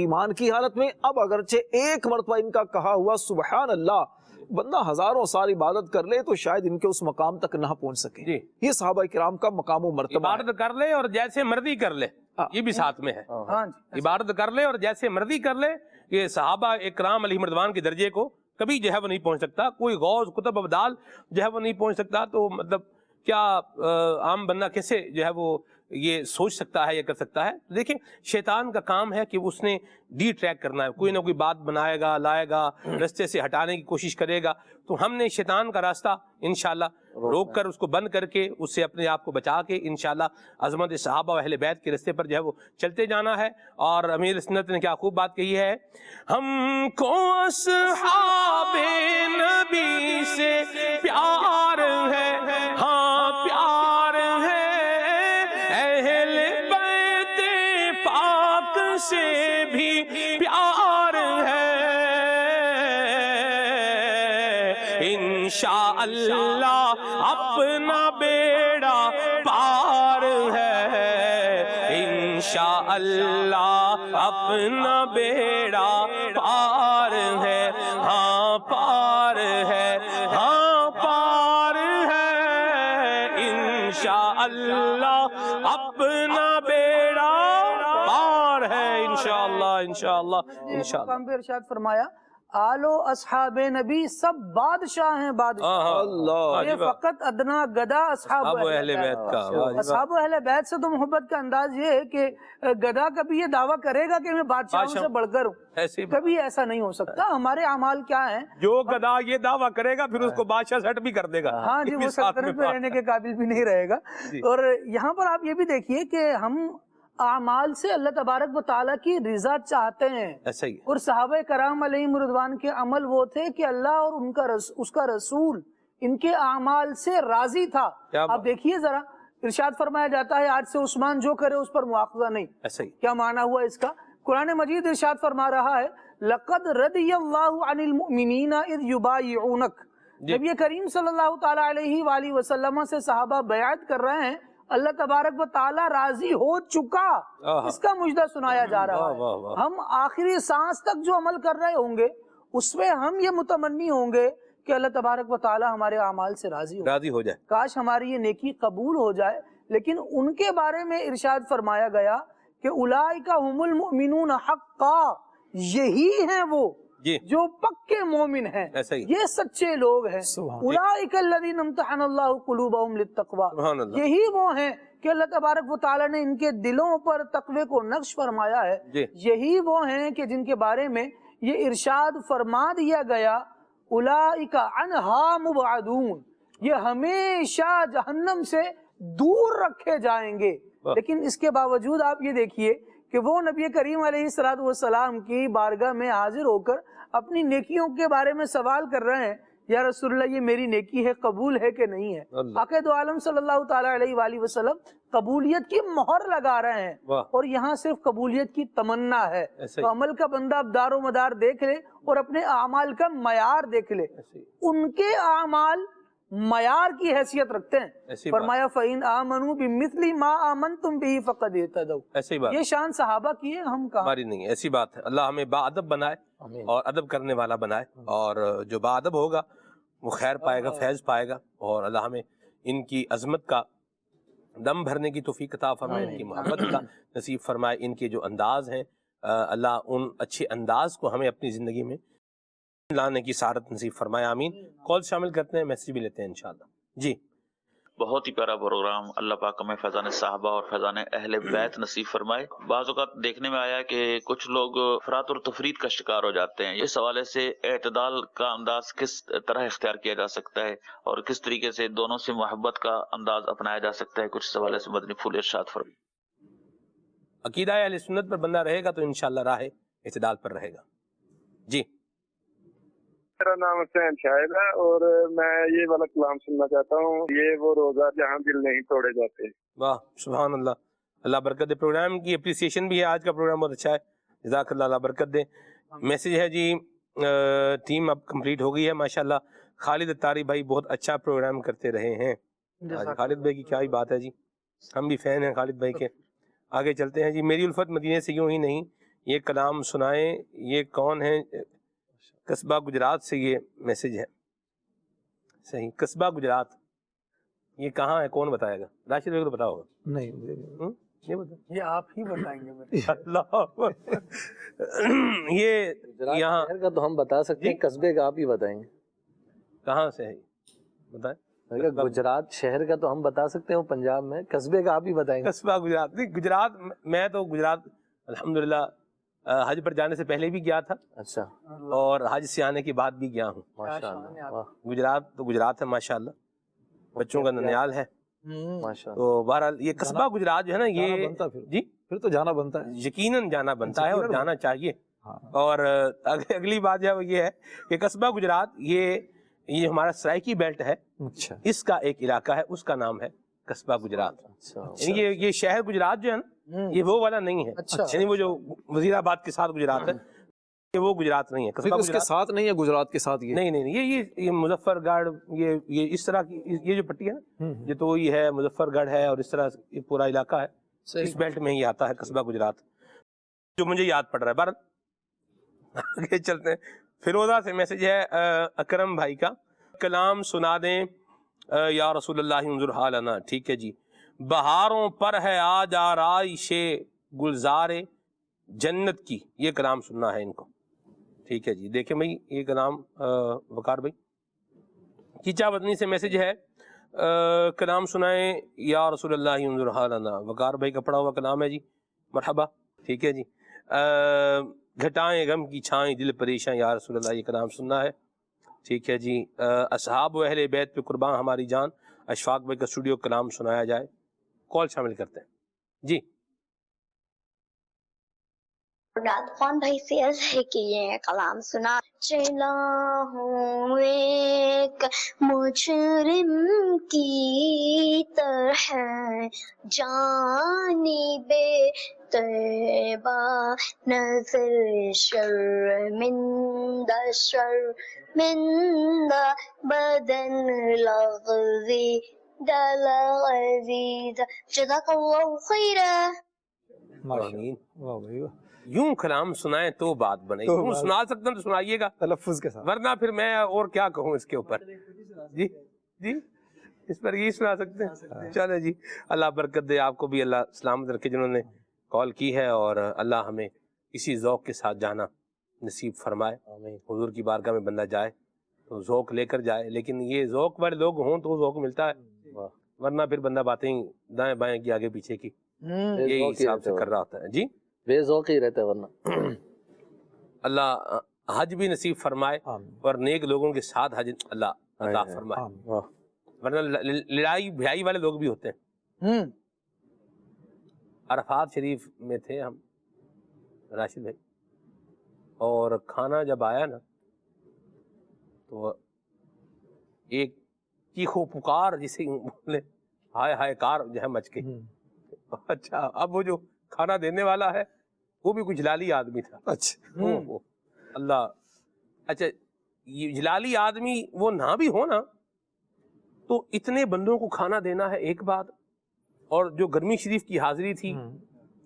ایمان کی حالت میں۔ اب اگرچہ ایک مرتبہ ان کا کہا ہوا سبحان اللہ بندہ ہزاروں سال عبادت کر لے تو شاید ان کے اس مقام تک نہ پہنچ سکے۔ یہ صحابہ کرام کا مقام و مرتبہ ہے۔ عبادت کر لے اور جیسے مرضی کر لے، یہ بھی ساتھ میں ہے، عبادت کر لے اور جیسے مرضی کر لے۔ یہ صحابہ اکرام علیہ رضوان کے درجے کو کبھی جو ہے وہ نہیں پہنچ سکتا، کوئی غوث قطب ابدال جو ہے وہ نہیں پہنچ سکتا۔ تو مطلب کیا عام بندہ کیسے جو ہے وہ یہ سوچ سکتا ہے یا کر سکتا ہے؟ دیکھیں شیطان کا کام ہے کہ اس نے ڈی ٹریک کرنا ہے، کوئی نہ کوئی بات بنائے گا، لائے گا، رستے سے ہٹانے کی کوشش کرے گا۔ تو ہم نے شیطان کا راستہ انشاءاللہ روک کر اس کو بند کر کے اس سے اپنے آپ کو بچا کے انشاءاللہ عظمت صحابہ و اہل بیت کے رستے پر جو ہے وہ چلتے جانا ہے۔ اور امیر سنت نے کیا خوب بات کہی ہے، ہم کو اصحاب نبی سے پیار ہے، ہاں پیار ہے، اہل بیت پاک سے بھی پیار ہے، انشاءاللہ اپنا بیڑا پار ہے، انشاءاللہ اپنا بیڑا پار ہے، ہاں پار ہے، ہاں پار ہے، انشاءاللہ اپنا بیڑا پار ہے، انشاءاللہ انشاءاللہ انشاءاللہ۔ مقام پہ ارشاد فرمایا آل و اصحاب نبی سب بادشاہ ہیں، بادشاہ، یہ فقط ادنا گدا اصحاب اہل بیت کا۔ اصحاب اہل بیت سے تو محبت کا انداز یہ ہے کہ گدا کبھی یہ دعویٰ کرے گا کہ میں بادشاہوں سے بڑھ کر ہوں، کبھی ایسا نہیں ہو سکتا۔ ہمارے اعمال کیا ہیں؟ جو گدا یہ دعویٰ کرے گا پھر اس کو بادشاہ سیٹ بھی کر دے گا، ہاں جی، وہ سلطنت پہ رہنے کے قابل بھی نہیں رہے گا۔ اور یہاں پر آپ یہ بھی دیکھیے کہ ہم اعمال سے اللہ تبارک و تعالیٰ کی رضا چاہتے ہیں، ایسا ہی۔ اور صحابہ کرام علیہم رضوان کے عمل وہ تھے کہ اللہ اور اس کا رسول ان کے اعمال سے راضی تھا۔ آپ دیکھیے ذرا، ارشاد فرمایا جاتا ہے آج سے عثمان جو کرے اس پر مواخذہ نہیں۔ ایسا ہی۔ کیا معنی ہوا اس کا؟ قرآن مجید ارشاد فرما رہا ہے لَقَدْ رَضِيَ اللَّهُ عَنِ الْمُؤْمِنِينَ إِذْ يُبَايِعُونَكَ۔ نبی کریم صلی اللہ تعالیٰ علیہ وآلہ وسلم سے صحابہ بیعت کر رہے ہیں، اللہ تبارک و تعالیٰ راضی ہو چکا، اس کا مجدہ سنایا جا رہا ہے۔ ہم آخری سانس تک جو عمل کر رہے ہوں گے اس میں ہم یہ متمنی ہوں گے کہ اللہ تبارک و تعالیٰ ہمارے اعمال سے راضی ہو جائے، کاش ہماری یہ نیکی قبول ہو جائے۔ لیکن ان کے بارے میں ارشاد فرمایا گیا کہ اولئک هم المؤمنون حقا، یہی ہیں وہ جو پکے مومن ہیں، یہ سچے لوگ ہیں۔ اولئک الذین امتحن اللہ قلوبہم للتقوی، یہی وہ ہیں کہ اللہ تبارک و تعالیٰ نے ان کے دلوں پر تقوی کو نقش فرمایا ہے۔ یہی وہ ہیں کہ جن کے بارے میں یہ ارشاد فرما دیا گیا اولئک عنہا مبعدون، یہ ہمیشہ جہنم سے دور رکھے جائیں گے۔ لیکن اس کے باوجود آپ یہ دیکھیے کہ وہ نبی کریم علیہ السلام کی بارگاہ میں حاضر ہو کر اپنی نیکیوں کے بارے میں سوال کر رہے ہیں، یا رسول اللہ یہ میری نیکی ہے، قبول ہے کہ نہیں ہے؟ آقا دو عالم صلی اللہ تعالیٰ علیہ وآلہ وسلم قبولیت کی مہر لگا رہے ہیں، اور یہاں صرف قبولیت کی تمنا ہے۔ تو عمل کا بندہ اب دار و مدار دیکھ لے اور اپنے اعمال کا معیار دیکھ لے، ان کے اعمال معیار کی حیثیت رکھتے ہیں۔ فرمایا فَإِنْ آمَنُوا بِمِثْلِ مَا آمَنْتُمْ بِهِ فَقَدْ اهْتَدَوْا، یہ شان صحابہ کی ہے، ہم کہاں ہماری نہیں ہے۔ ایسی بات ہے، اللہ ہمیں با ادب بنائے اور ادب کرنے والا بنائے، اور جو با ادب ہوگا وہ خیر پائے گا، فیض پائے گا، اور اللہ ہمیں ان کی عظمت کا دم بھرنے کی توفیق عطا فرمائے، ان کی محبت کا نصیب فرمائے، ان کے جو انداز ہیں اللہ ان اچھے انداز کو ہمیں اپنی زندگی میں لانے کی سعادت نصیب فرمائے، آمین۔ کال شامل کرتے ہیں، میسیج بھی لیتے ہیں انشاءاللہ۔ جی بہت ہی پیارا پروگرام، اللہ پاک ہمیں فیضان صحابہ اور فیضان اہل بیت نصیب فرمائے۔ بعض اوقات دیکھنے میں آیا کہ کچھ لوگ افراط اور تفریط کا شکار ہو جاتے ہیں، اس حوالے سے اعتدال کا انداز کس طرح اختیار کیا جا سکتا ہے اور کس طریقے سے دونوں سے محبت کا انداز اپنایا جا سکتا ہے، کچھ اس حوالے سے مدنی پھول ارشاد فرمائے۔ عقیدہ اہل سنت پر بندہ رہے گا تو انشاءاللہ راہ اعتدال پر رہے گا۔ جی میرا نام حسین شاہد ہے اور میں یہ والا کلام سننا چاہتا ہوں، یہ وہ روزہ جہاں دل نہیں توڑے جاتے۔ واہ سبحان اللہ، اللہ برکت دے۔ پروگرام کی اپریسیشن بھی ہے، آج کا پروگرام بہت اچھا ہے، جزاک اللہ، اللہ برکت دے۔ میسیج ہے جی ٹیم اب کمپلیٹ ہو گئی ہے ماشاءاللہ۔ خالد اتاری بھائی بہت اچھا پروگرام کرتے رہے ہیں، خالد بھائی کی کیا ہی بات ہے جی، ہم بھی فین ہیں خالد بھائی کے۔ آگے چلتے ہیں جی، میری الفت مدینے سے یوں ہی نہیں، یہ کلام سنائیں، یہ کون ہے؟ قصبہ گجرات سے یہ میسیج ہے، صحیح، قصبہ گجرات، یہ کہاں ہے، کون بتائے گا؟ راشد بھائی کو تو پتا ہوگا۔ نہیں یہ بتا، یہ آپ ہی بتائیں گے۔ اللہ یہ یہاں شہر کا تو ہم بتا سکتے ہیں، قصبے کا آپ ہی بتائیں گے۔ کہاں سے ہے بتائیں؟ گجرات شہر کا تو ہم بتا سکتے ہیں، وہ پنجاب میں، قصبے کا آپ ہی بتائیں گے۔ قصبہ گجرات نہیں، گجرات میں تو گجرات الحمدللہ حج پر جانے سے پہلے بھی گیا تھا، اچھا، اور حج سے آنے کے بعد بھی گیا ہوں۔ ماشاءاللہ، واہ، گجرات تو گجرات ہے ماشاءاللہ، بچوں کا ننیال ہے۔ ماشاءاللہ۔ تو بہرحال یہ قصبہ گجرات جو ہے نا، یہ جی پھر تو جانا بنتا ہے، یقیناً جانا بنتا ہے اور جانا چاہیے۔ اور اگلی بات جو ہے وہ یہ ہے کہ قصبہ گجرات یہ ہمارا سرائکی بیلٹ ہے، اچھا، اس کا ایک علاقہ ہے، اس کا نام ہے قصبہ گجرات۔ یعنی یہ شہر گجرات جو ہے نا، یہ وہ والا نہیں ہے، یعنی وہ جو وزیر آباد کے ساتھ گجرات ہے، یہ وہ گجرات نہیں ہے۔ قصبہ اس کے ساتھ نہیں ہے، گجرات کے ساتھ یہ نہیں، یہ مظفر گڑھ، یہ اس طرح کی یہ جو پٹی ہے نا، یہ تو وہی ہے، مظفر گڑھ ہے، اور اس طرح یہ پورا علاقہ ہے، اس بیلٹ میں ہی آتا ہے قصبہ گجرات، جو مجھے یاد پڑ رہا ہے۔ بہرحال آگے چلتے ہیں۔ فیروزہ سے میسج ہے اکرم بھائی کا، کلام سنا دیں یا رسول اللہ انظر حالنا۔ ٹھیک ہے جی، بہاروں پر ہے آج آرائش گلزار جنت کی، یہ کلام سننا ہے ان کو۔ ٹھیک ہے جی، دیکھیں بھائی یہ کلام وقار بھائی کیچا وطنی سے میسج ہے، کلام سنائیں یا رسول اللہ انظر حالنا۔ وقار بھائی کا پڑھا ہوا کلام ہے جی، مرحبا۔ ٹھیک ہے جی، گھٹائیں غم کی چھائیں دل پریشاں یا رسول اللہ، یہ کلام سننا ہے۔ ٹھیک ہے جی، اصحاب و اہل بیت پہ قربان ہماری جان، اشفاق بھائی کا اسٹوڈیو کلام سنایا جائے۔ کال شامل کرتے ہیں جی۔ مراد خان بھائی سے عرض ہے کہ یہ کلام سنا۔ چلا ہوں ایک مجرم کی طرح جانب طیبہ، نظر شرمندہ شرمندہ، بدن لغزی دلغزیدہ۔ جزاک اللہ خیرہ۔ یوں کلام سنائیں تو بات بنے، یوں سنا سکتے ہیں تو سنائیے گا تلفظ کے ساتھ، ورنہ پھر میں اور کیا کہوں اس کے اوپر۔ جی جی، اس پر یہی سنا سکتے ہیں۔ چلے جی، اللہ برکت دے، آپ کو بھی اللہ سلامت رکھے جنہوں نے کال کی ہے، اور اللہ ہمیں اسی ذوق کے ساتھ جانا نصیب فرمائے۔ حضور کی بارگاہ میں بندہ جائے تو ذوق لے کر جائے، لیکن یہ ذوق والے لوگ ہوں تو ذوق ملتا ہے، ورنہ پھر بندہ باتیں دائیں بائیں کی آگے پیچھے کی یہی حساب سے کر رہا ہوتا ہے۔ جی، بے ذوق ہی رہتا ہے ورنہ۔ اللہ حج بھی نصیب فرمائے اور نیک لوگوں کے ساتھ حج اللہ عطا فرمائے، ورنہ لڑائی بھائی والے لوگ بھی ہوتے ہیں۔ عرفات شریف میں تھے ہم راشد بھائی، اور کھانا جب آیا نا تو ایک چیخو پکار جسے بولے ہائے ہائے کار جو ہے مچ گئی۔ اچھا اب وہ جو کھانا دینے والا ہے وہ بھی کوئی جلالی آدمی تھا۔ اچھا اللہ، اچھا یہ جلالی آدمی وہ نہ بھی ہو نا تو اتنے بندوں کو کھانا دینا ہے ایک بات، اور جو گرمی شریف کی حاضری تھی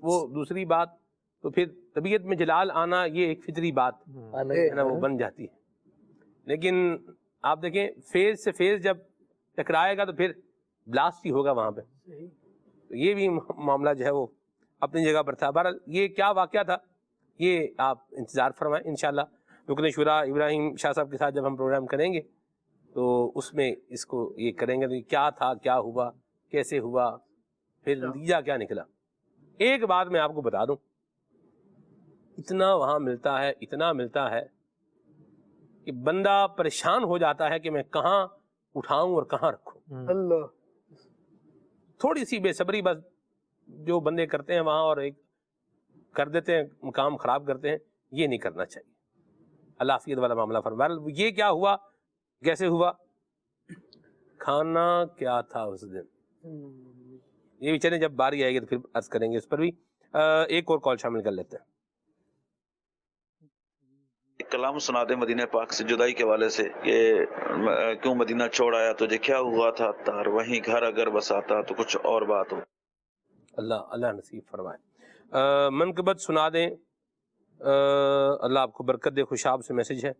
وہ دوسری بات، تو پھر طبیعت میں جلال آنا یہ ایک فطری بات ہے نا، وہ بن جاتی ہے۔ لیکن آپ دیکھیں فیز سے فیز جب ٹکرائے گا تو پھر بلاسٹ ہی ہوگا وہاں پہ، تو یہ بھی معاملہ جو ہے وہ اپنی جگہ پر تھا۔ بہرحال یہ کیا واقعہ تھا یہ آپ انتظار فرمائیں، انشاءاللہ رکن شورا ابراہیم شاہ صاحب کے ساتھ جب ہم پروگرام کریں گے تو اس میں اس کو یہ کریں گے کیا تھا، کیا ہوا، کیسے ہوا، پھر نتیجہ کیا نکلا۔ ایک بات میں آپ کو بتا دوں، اتنا وہاں ملتا ہے، اتنا ملتا ہے کہ بندہ پریشان ہو جاتا ہے کہ میں کہاں اٹھاؤں اور کہاں رکھوں۔ اللہ، تھوڑی سی بے صبری بس جو بندے کرتے ہیں وہاں اور ایک کر دیتے ہیں، مقام خراب کرتے ہیں، یہ نہیں کرنا چاہیے۔ اللہ عافیت والا معاملہ فرمائے۔ یہ کیا ہوا، کیسے ہوا، کھانا کیا تھا اس دن، یہ بھی چلیں جب باری آئے گی تو پھر عرض کریں گے اس پر بھی۔ ایک اور کال شامل کر لیتے ہیں۔ کلام سنا دے مدینہ پاک سے جدائی کے حوالے سے کہ کیوں مدینہ چھوڑ آیا، تجھے کیا ہوا تھا تار، وہیں گھر اگر بساتا تو کچھ اور بات ہو۔ اللہ نصیب فرمائے۔ منقبت سنا دیں، اللہ آپ کو برکت دے، خوشاب سے میسج ہے۔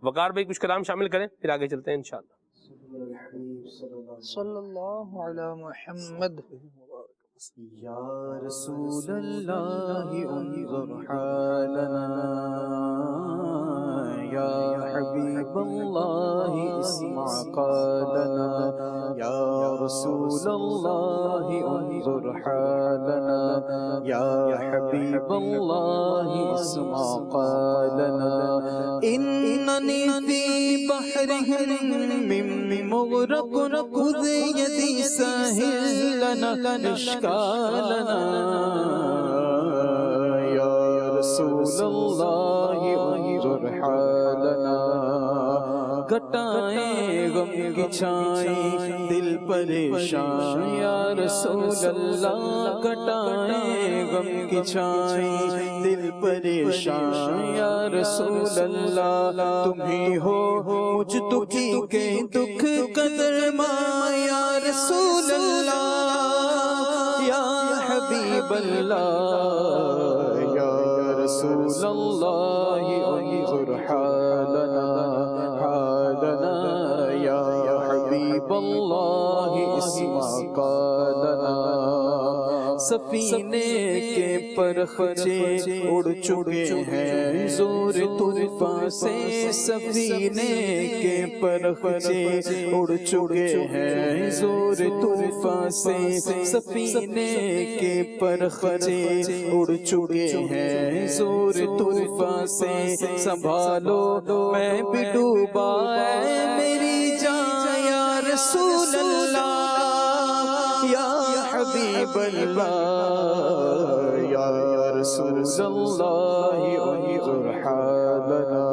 وقار بھائی کچھ کلام شامل کریں پھر آگے چلتے ہیں انشاءاللہ۔ صلی اللہ علی محمد۔ یا رسول اللہ انظر حالنا، یا حبیب اللہ اسمع قالنا، یا رسول اللہ انظر حالنا، یا حبیب اللہ اسمع قالنا، اننی فی بحرہم من مغرق خذ یدی ساحل لنا اشکالنا، یا رسول اللہ انظر حالنا، گٹائیں غم کی چھائیں دل پریشان، یا رسول اللہ گٹائیں غم کی چھائیں دل پریشان، یا رسول اللہ تم ہی ہو مجھ دکھی کے دکھ قدر ماں، یا رسول اللہ یا حبیب اللہ، یا رسول اللہ انظر حالنا حالنا، یا حبیب اللہ اسمع قالنا، سفینے کے پرخچے اڑ چکے ہیں زور طوفان سے، سفینے کے پرخچے اڑ چکے ہیں زور طوفان سے، سفینے کے پرخچے اڑ چکے ہیں زور طوفان سے، سنبھالو میں بھی ڈوبا اے میری جان، یا رسول اللہ یا حبیب اللہ، یا رسول اللہ انظر حالنا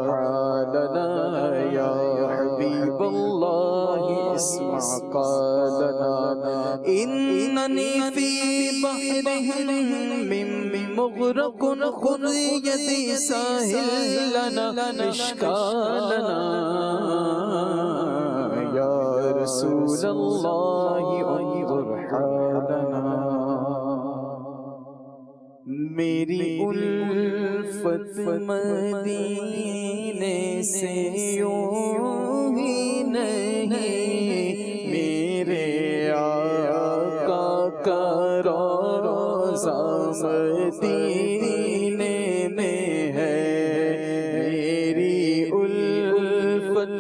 حالنا، یا حبیب اللہ اسمع قالنا، اننی فی بحرہم من مغرق خذ یدی ساحل لنا اشکالنا، یا رسول اللہ انظر حالنا، میری الفت مدینے سے یوں ہی نہیں، میرے آقا کا روضہ مدینے میں ہے، میری الفت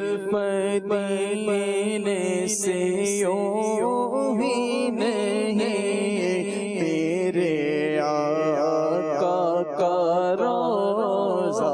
مدینے سے یوں ہی نہیں، میرے آقا کا روضہ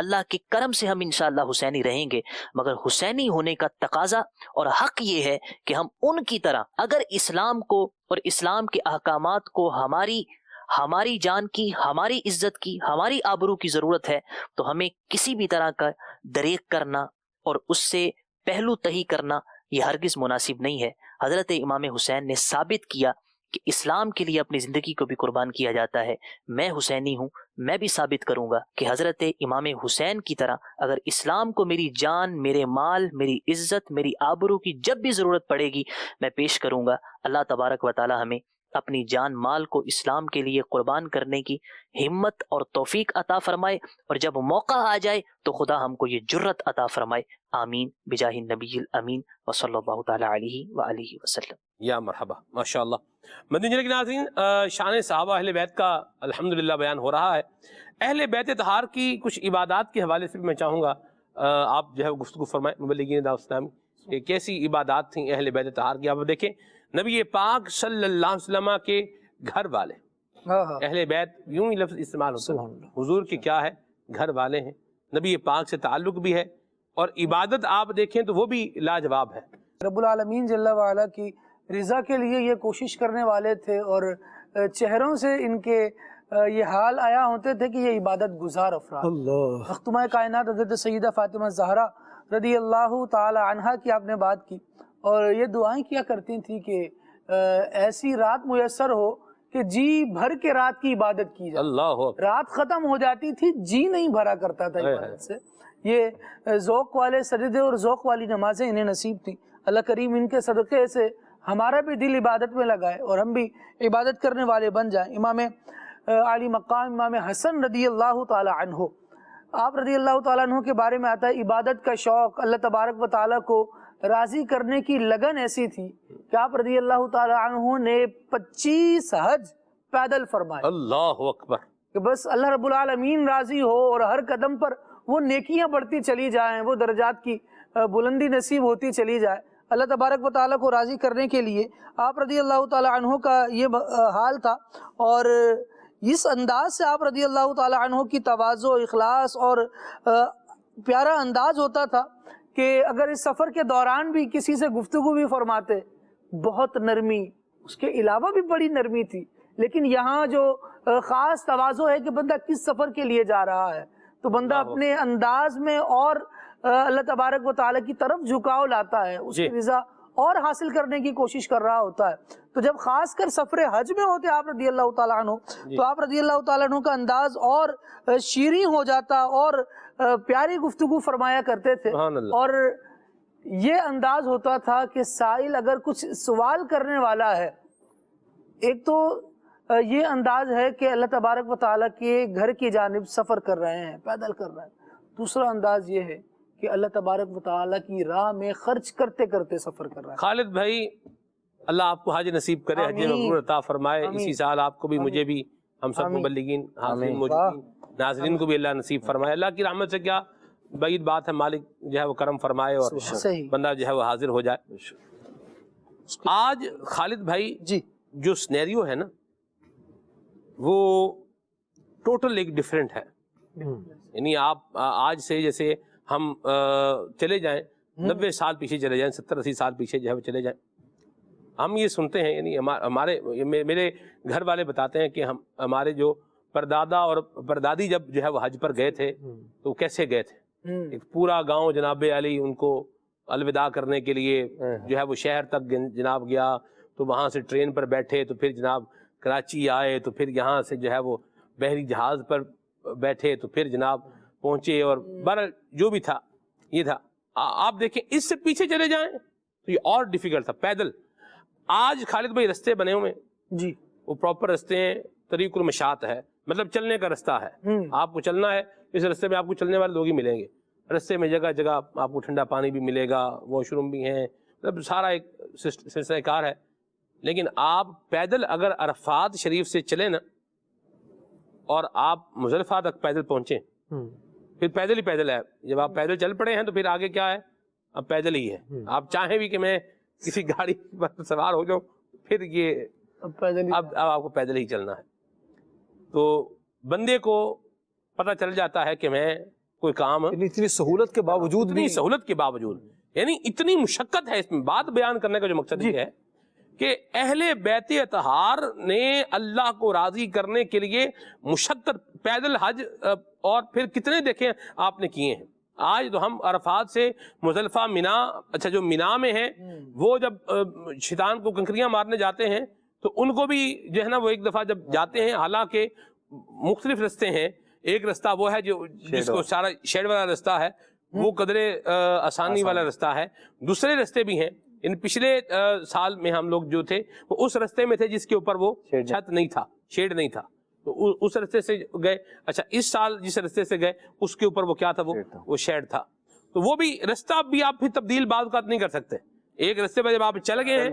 اللہ کے کرم سے ہم انشاءاللہ حسینی رہیں گے، مگر حسینی ہونے کا تقاضا اور حق یہ ہے کہ ہم ان کی طرح، اگر اسلام کو اور اسلام کے احکامات کو ہماری جان کی، ہماری عزت کی، ہماری آبرو کی ضرورت ہے، تو ہمیں کسی بھی طرح کا دریغ کرنا اور اس سے پہلو تہی کرنا یہ ہرگز مناسب نہیں ہے۔ حضرت امام حسین نے ثابت کیا کہ اسلام کے لیے اپنی زندگی کو بھی قربان کیا جاتا ہے۔ میں حسینی ہوں، میں بھی ثابت کروں گا کہ حضرت امام حسین کی طرح اگر اسلام کو میری جان، میرے مال، میری عزت، میری آبرو کی جب بھی ضرورت پڑے گی میں پیش کروں گا۔ اللہ تبارک و تعالی ہمیں اپنی جان مال کو اسلام کے لیے قربان کرنے کی ہمت اور توفیق عطا فرمائے، اور جب موقع آ جائے تو خدا ہم کو یہ جرت عطا فرمائے۔ آمین بجاہ النبی الامین وصلی اللہ تعالی علیہ وآلہ وسلم۔ یا مرحبا، ماشاءاللہ۔ مدنی چینل کے ناظرین، شان صحابہ اہل بیت کا الحمدللہ بیان ہو رہا ہے۔ اہل بیت طہار کی کچھ عبادات کے حوالے سے بھی میں چاہوں گا آپ جو ہے گفتگو فرمائیں مبلغین دعوت اسلامی کہ کیسی عبادات تھیں اہل بیت طہار کی۔ آپ دیکھیں نبی پاک صلی اللہ علیہ وسلم کے گھر والے، اہل بیت یوں ہی لفظ استعمال ہوتا ہے، حضور کے کیا ہے گھر والے ہیں، نبی پاک سے تعلق بھی ہے، اور عبادت آپ دیکھیں تو وہ بھی لاجواب ہے۔ رب العالمین جل وعلا کی رضا کے لیے یہ کوشش کرنے والے تھے، اور چہروں سے ان کے یہ حال آیا ہوتے تھے کہ یہ عبادت گزار افراد۔ مختومہ کائنات حضرت سیدہ فاطمہ زہرا رضی اللہ تعالی عنہا کی آپ نے بات کی، اور یہ دعائیں کیا کرتی تھی کہ ایسی رات میسر ہو کہ جی بھر کے رات کی عبادت کی جائے۔ اللہ رات ختم ہو جاتی تھی، جی نہیں بھرا کرتا تھا عبادت سے۔ یہ ذوق والے سجدے اور ذوق والی نمازیں انہیں نصیب تھی۔ اللہ کریم ان کے صدقے سے ہمارا بھی دل عبادت میں لگائے اور ہم بھی عبادت کرنے والے بن جائیں۔ امام علی مقام امام حسن رضی اللہ تعالی عنہ، آپ رضی اللہ تعالیٰ عنہ کے بارے میں آتا ہے عبادت کا شوق، اللہ تبارک و تعالیٰ کو راضی کرنے کی لگن ایسی تھی کہ آپ رضی اللہ تعالیٰ عنہ نے 25 حج پیدل فرمائے۔ اللہ اکبر، کہ بس اللہ رب العالمین راضی ہو اور ہر قدم پر وہ نیکیاں بڑھتی چلی جائیں، وہ درجات کی بلندی نصیب ہوتی چلی جائے۔ اللہ تبارک و تعالیٰ کو راضی کرنے کے لیے آپ رضی اللہ تعالیٰ عنہ کا یہ حال تھا، اور اس انداز سے آپ رضی اللہ تعالیٰ عنہ کی تواضع، اخلاص اور پیارا انداز ہوتا تھا کہ اگر اس سفر کے دوران بھی کسی سے گفتگو بھی فرماتے، بہت نرمی، اس کے علاوہ بھی بڑی نرمی تھی، لیکن یہاں جو خاص تواضع ہے کہ بندہ کس سفر کے لیے جا رہا ہے، تو بندہ اپنے انداز میں اور اللہ تبارک و تعالیٰ کی طرف جھکاؤ لاتا ہے، اس کی رضا اور حاصل کرنے کی کوشش کر رہا ہوتا ہے۔ تو جب خاص کر سفر حج میں ہوتے آپ رضی اللہ تعالیٰ عنہ، تو آپ رضی اللہ تعالیٰ عنہ کا انداز اور شیریں ہو جاتا اور پیاری گفتگو فرمایا کرتے تھے، اور یہ انداز ہوتا تھا کہ سائل اگر کچھ سوال کرنے والا ہے، ایک تو یہ انداز ہے کہ اللہ تبارک و تعالیٰ کے گھر کی جانب سفر کر رہے ہیں، پیدل کر رہے ہیں، دوسرا انداز یہ ہے کہ اللہ تبارک و تعالیٰ کی راہ میں خرچ کرتے کرتے سفر کر رہا ہے۔ خالد بھائی، اللہ آپ کو حج نصیب کرے، حج مبرور عطا فرمائے، اسی سال آپ کو بھی، مجھے بھی، ہم سب مبلغین حاضرین موجودین ناظرین کو بھی اللہ نصیب فرمائے۔ اللہ کی رحمت سے کیا بعید بات ہے، مالک جو ہے وہ کرم فرمائے اور بندہ جو ہے وہ حاضر ہو جائے۔ آج خالد بھائی جو سنیریو ہے نا، وہ ٹوٹل ایک ڈیفرنٹ ہے۔ یعنی آپ آج سے جیسے ہم چلے جائیں 90 سال پیچھے چلے جائیں، 70-80 سال پیچھے جو ہے وہ چلے جائیں، ہم یہ سنتے ہیں، یعنی میرے گھر والے بتاتے ہیں کہ ہمارے جو پردادا اور پردادی جب جو ہے وہ حج پر گئے تھے تو کیسے گئے تھے، ایک پورا گاؤں جناب علی ان کو الوداع کرنے کے لیے جو ہے وہ شہر تک جناب گیا، تو وہاں سے ٹرین پر بیٹھے، تو پھر جناب کراچی آئے، تو پھر یہاں سے جو ہے وہ بحری جہاز پر بیٹھے، تو پھر جناب پہنچے، اور بہرحال جو بھی تھا یہ تھا۔ آپ دیکھیں اس سے پیچھے چلے جائیں تو یہ اور ڈیفیکلٹ تھا پیدل۔ آج خالد بھائی رستے بنے ہوئے جی، وہ پراپر رستے ہیں، طریق المشاط ہے، مطلب چلنے کا رستہ ہے، آپ کو چلنا ہے، اس رستے میں آپ کو چلنے والے لوگ ہی ملیں گے، رستے میں جگہ جگہ آپ کو ٹھنڈا پانی بھی ملے گا، واش روم بھی ہیں، مطلب سارا ایک سلسلہ کار ہے۔ لیکن آپ پیدل اگر عرفات شریف سے چلیں نا، اور آپ مزدلفہ تک پیدل پہنچیں، پھر پیدل ہی پیدل ہے۔ جب آپ پیدل چل پڑے ہیں تو پھر آگے کیا ہے، اب پیدل ہی ہے۔ آپ چاہیں بھی کہ میں کسی گاڑی پر سوار ہو جاؤں، پھر یہ اب آپ کو پیدل ہی چلنا ہے۔ تو بندے کو پتہ چل جاتا ہے کہ میں کوئی کام، اتنی سہولت کے باوجود اتنی سہولت کے باوجود، یعنی اتنی مشقت ہے اس میں. بات بیان کرنے کا جو مقصد یہ ہے کہ اہل بیت اطہار نے اللہ کو راضی کرنے کے لیے مشقت، پیدل حج اور پھر کتنے دیکھیں آپ نے کیے ہیں. آج تو ہم عرفات سے مزدلفہ، منا، اچھا جو منا میں ہیں وہ جب شیطان کو کنکریاں مارنے جاتے ہیں تو ان کو بھی جو ہے نا وہ ایک دفعہ جب جاتے ہیں، حالانکہ مختلف رستے ہیں. ایک رستہ وہ ہے جو جس کو سارا شیڈ والا رستہ ہے، وہ قدرے آسانی والا رستہ ہے. دوسرے رستے بھی ہیں. ان پچھلے سال میں ہم لوگ جو تھے وہ اس رستے میں تھے جس کے اوپر وہ چھت نہیں تھا، شیڈ نہیں تھا، تو اس رستے سے گئے. اچھا اس سال جس رستے سے گئے اس کے اوپر وہ کیا تھا، وہ شیڈ تھا. تو وہ بھی رستہ بھی آپ پھر تبدیل بعض اوقات نہیں کر سکتے. ایک رستے پر جب آپ چل گئے ہیں،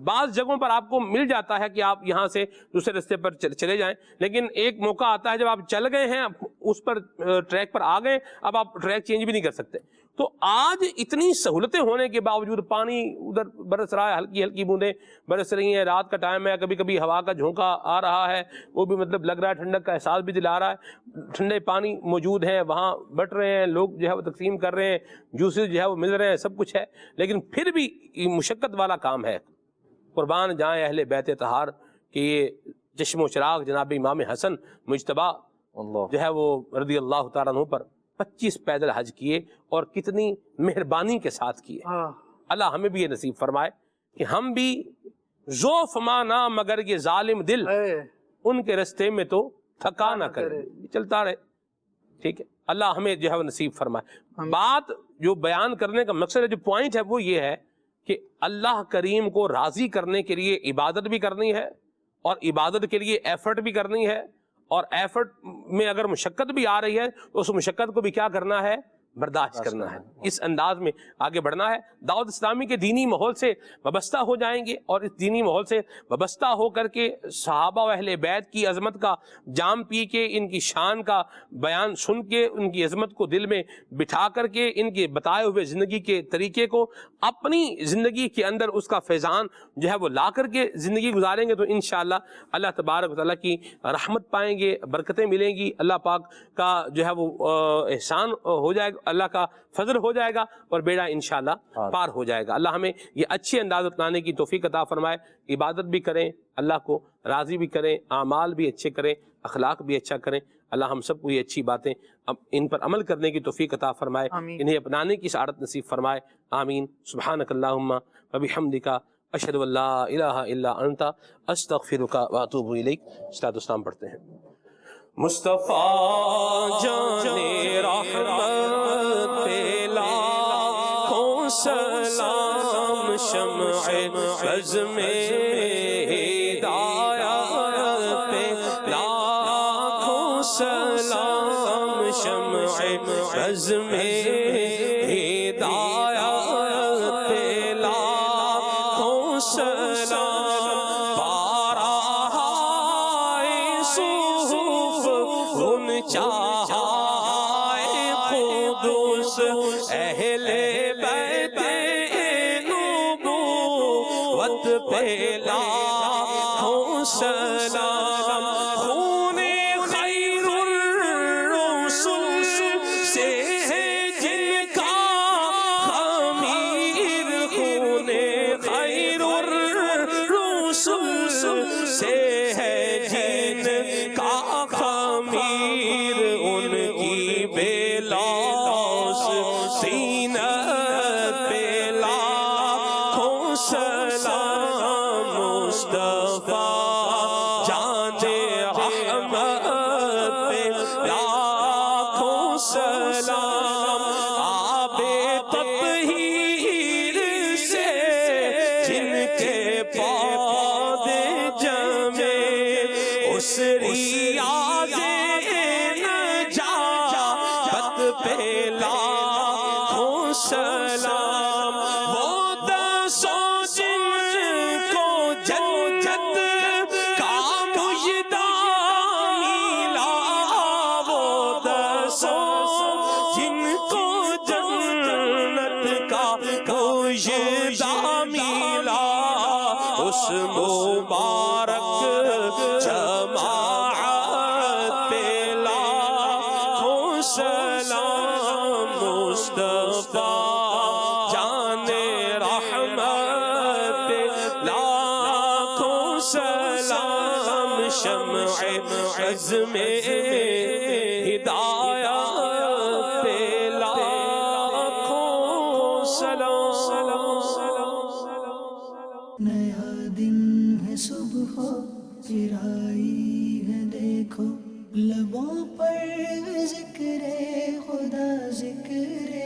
بعض جگہوں پر آپ کو مل جاتا ہے کہ آپ یہاں سے دوسرے رستے پر چلے جائیں، لیکن ایک موقع آتا ہے جب آپ چل گئے ہیں، اس پر ٹریک پر آ گئے، اب آپ ٹریک چینج بھی نہیں کر سکتے. تو آج اتنی سہولتیں ہونے کے باوجود پانی ادھر برس رہا ہے، ہلکی ہلکی بوندیں برس رہی ہیں، رات کا ٹائم ہے، کبھی کبھی ہوا کا جھونکا آ رہا ہے، وہ بھی مطلب لگ رہا ہے ٹھنڈک کا احساس بھی دلا رہا ہے. ٹھنڈے پانی موجود ہیں، وہاں بٹ رہے ہیں لوگ، جو ہے وہ تقسیم کر رہے ہیں، جوسز جو ہے وہ مل رہے ہیں، سب کچھ ہے. لیکن پھر بھی یہ مشقت والا کام ہے. قربان جائیں اہل بیت طہار کہ یہ چشم و چراغ جناب امام حسن مجتبیٰ جو ہے وہ رضی اللہ تعالیٰ عنہ پر 25 پیدل حج کیے اور کتنی مہربانی کے ساتھ کیے. اللہ ہمیں بھی یہ نصیب فرمائے کہ ہم بھی ذوف مانا مگر یہ ظالم دل ان کے رستے میں تو تھکا نہ کرے، چلتا رہے. ٹھیک ہے، اللہ ہمیں جو ہے وہ نصیب فرمائے. بات جو بیان کرنے کا مقصد ہے، جو پوائنٹ ہے وہ یہ ہے کہ اللہ کریم کو راضی کرنے کے لیے عبادت بھی کرنی ہے، اور عبادت کے لیے ایفرٹ بھی کرنی ہے، اور ایفرٹ میں اگر مشقت بھی آ رہی ہے تو اس مشقت کو بھی کیا کرنا ہے، برداشت کرنا ہے. اس انداز میں آگے بڑھنا ہے. دعوت اسلامی کے دینی ماحول سے وابستہ ہو جائیں گے، اور اس دینی ماحول سے وابستہ ہو کر کے صحابہ و اہل بیت کی عظمت کا جام پی کے، ان کی شان کا بیان سن کے، ان کی عظمت کو دل میں بٹھا کر کے، ان کے بتائے ہوئے زندگی کے طریقے کو اپنی زندگی کے اندر اس کا فیضان جو ہے وہ لا کر کے زندگی گزاریں گے تو انشاءاللہ اللہ تبارک و تعالیٰ کی رحمت پائیں گے، برکتیں ملیں گی، اللہ پاک کا جو ہے وہ احسان ہو جائے گا، اللہ کا فضل ہو جائے گا، اور بیڑا انشاءاللہ پار ہو جائے گا. اللہ ہمیں یہ اچھے انداز اپنانے کی توفیق عطا فرمائے. عبادت بھی کریں، اللہ کو راضی بھی کریں، اعمال بھی اچھے کریں، اخلاق بھی اچھا کریں. اللہ ہم سب کو یہ اچھی باتیں ان پر عمل کرنے کی توفیق عطا فرمائے، انہیں اپنانے کی سعادت نصیب فرمائے. آمین. سبحانک اللہم وبحمدک، اشہد ان لا الہ الا انت، استغفرک واتوب الیک. استاد اسلام پڑھتے ہیں. مصطفیٰ جانے رحمت پہ لاکھوں سلام، شمع عزم ہدایت پہ لاکھوں سلام، شمع عزم ہدایت پہ لاکھوں سلام. چاہائے قدوس اہل بیت نبوت پہ لاکھوں سلام. خون خیر الرسل سے ہے جن کا خمیر، خون خیر الرسل سے ہے جن کا خمیر، ان کی بلاس سینت پہ لاکھوں سلام. مصطفیٰ جان رحمت پہ لاکھوں سلام. آب تطہیر سے جن کے پودے جمے، اس ریاض پہ لاکھوں سلام. وہ دسوں جن کو جنت کا مژدہ ملا، وہ دسوں جن کو جنت کا مژدہ ملا، اس مبارک جماعت پہ لاکھوں سلام. سلام شمع عزم ہدایت پہ لاکھوں سلام. نیا دن ہے صبح چرائی ہے دیکھو لبوں پر ذکر خدا ذکر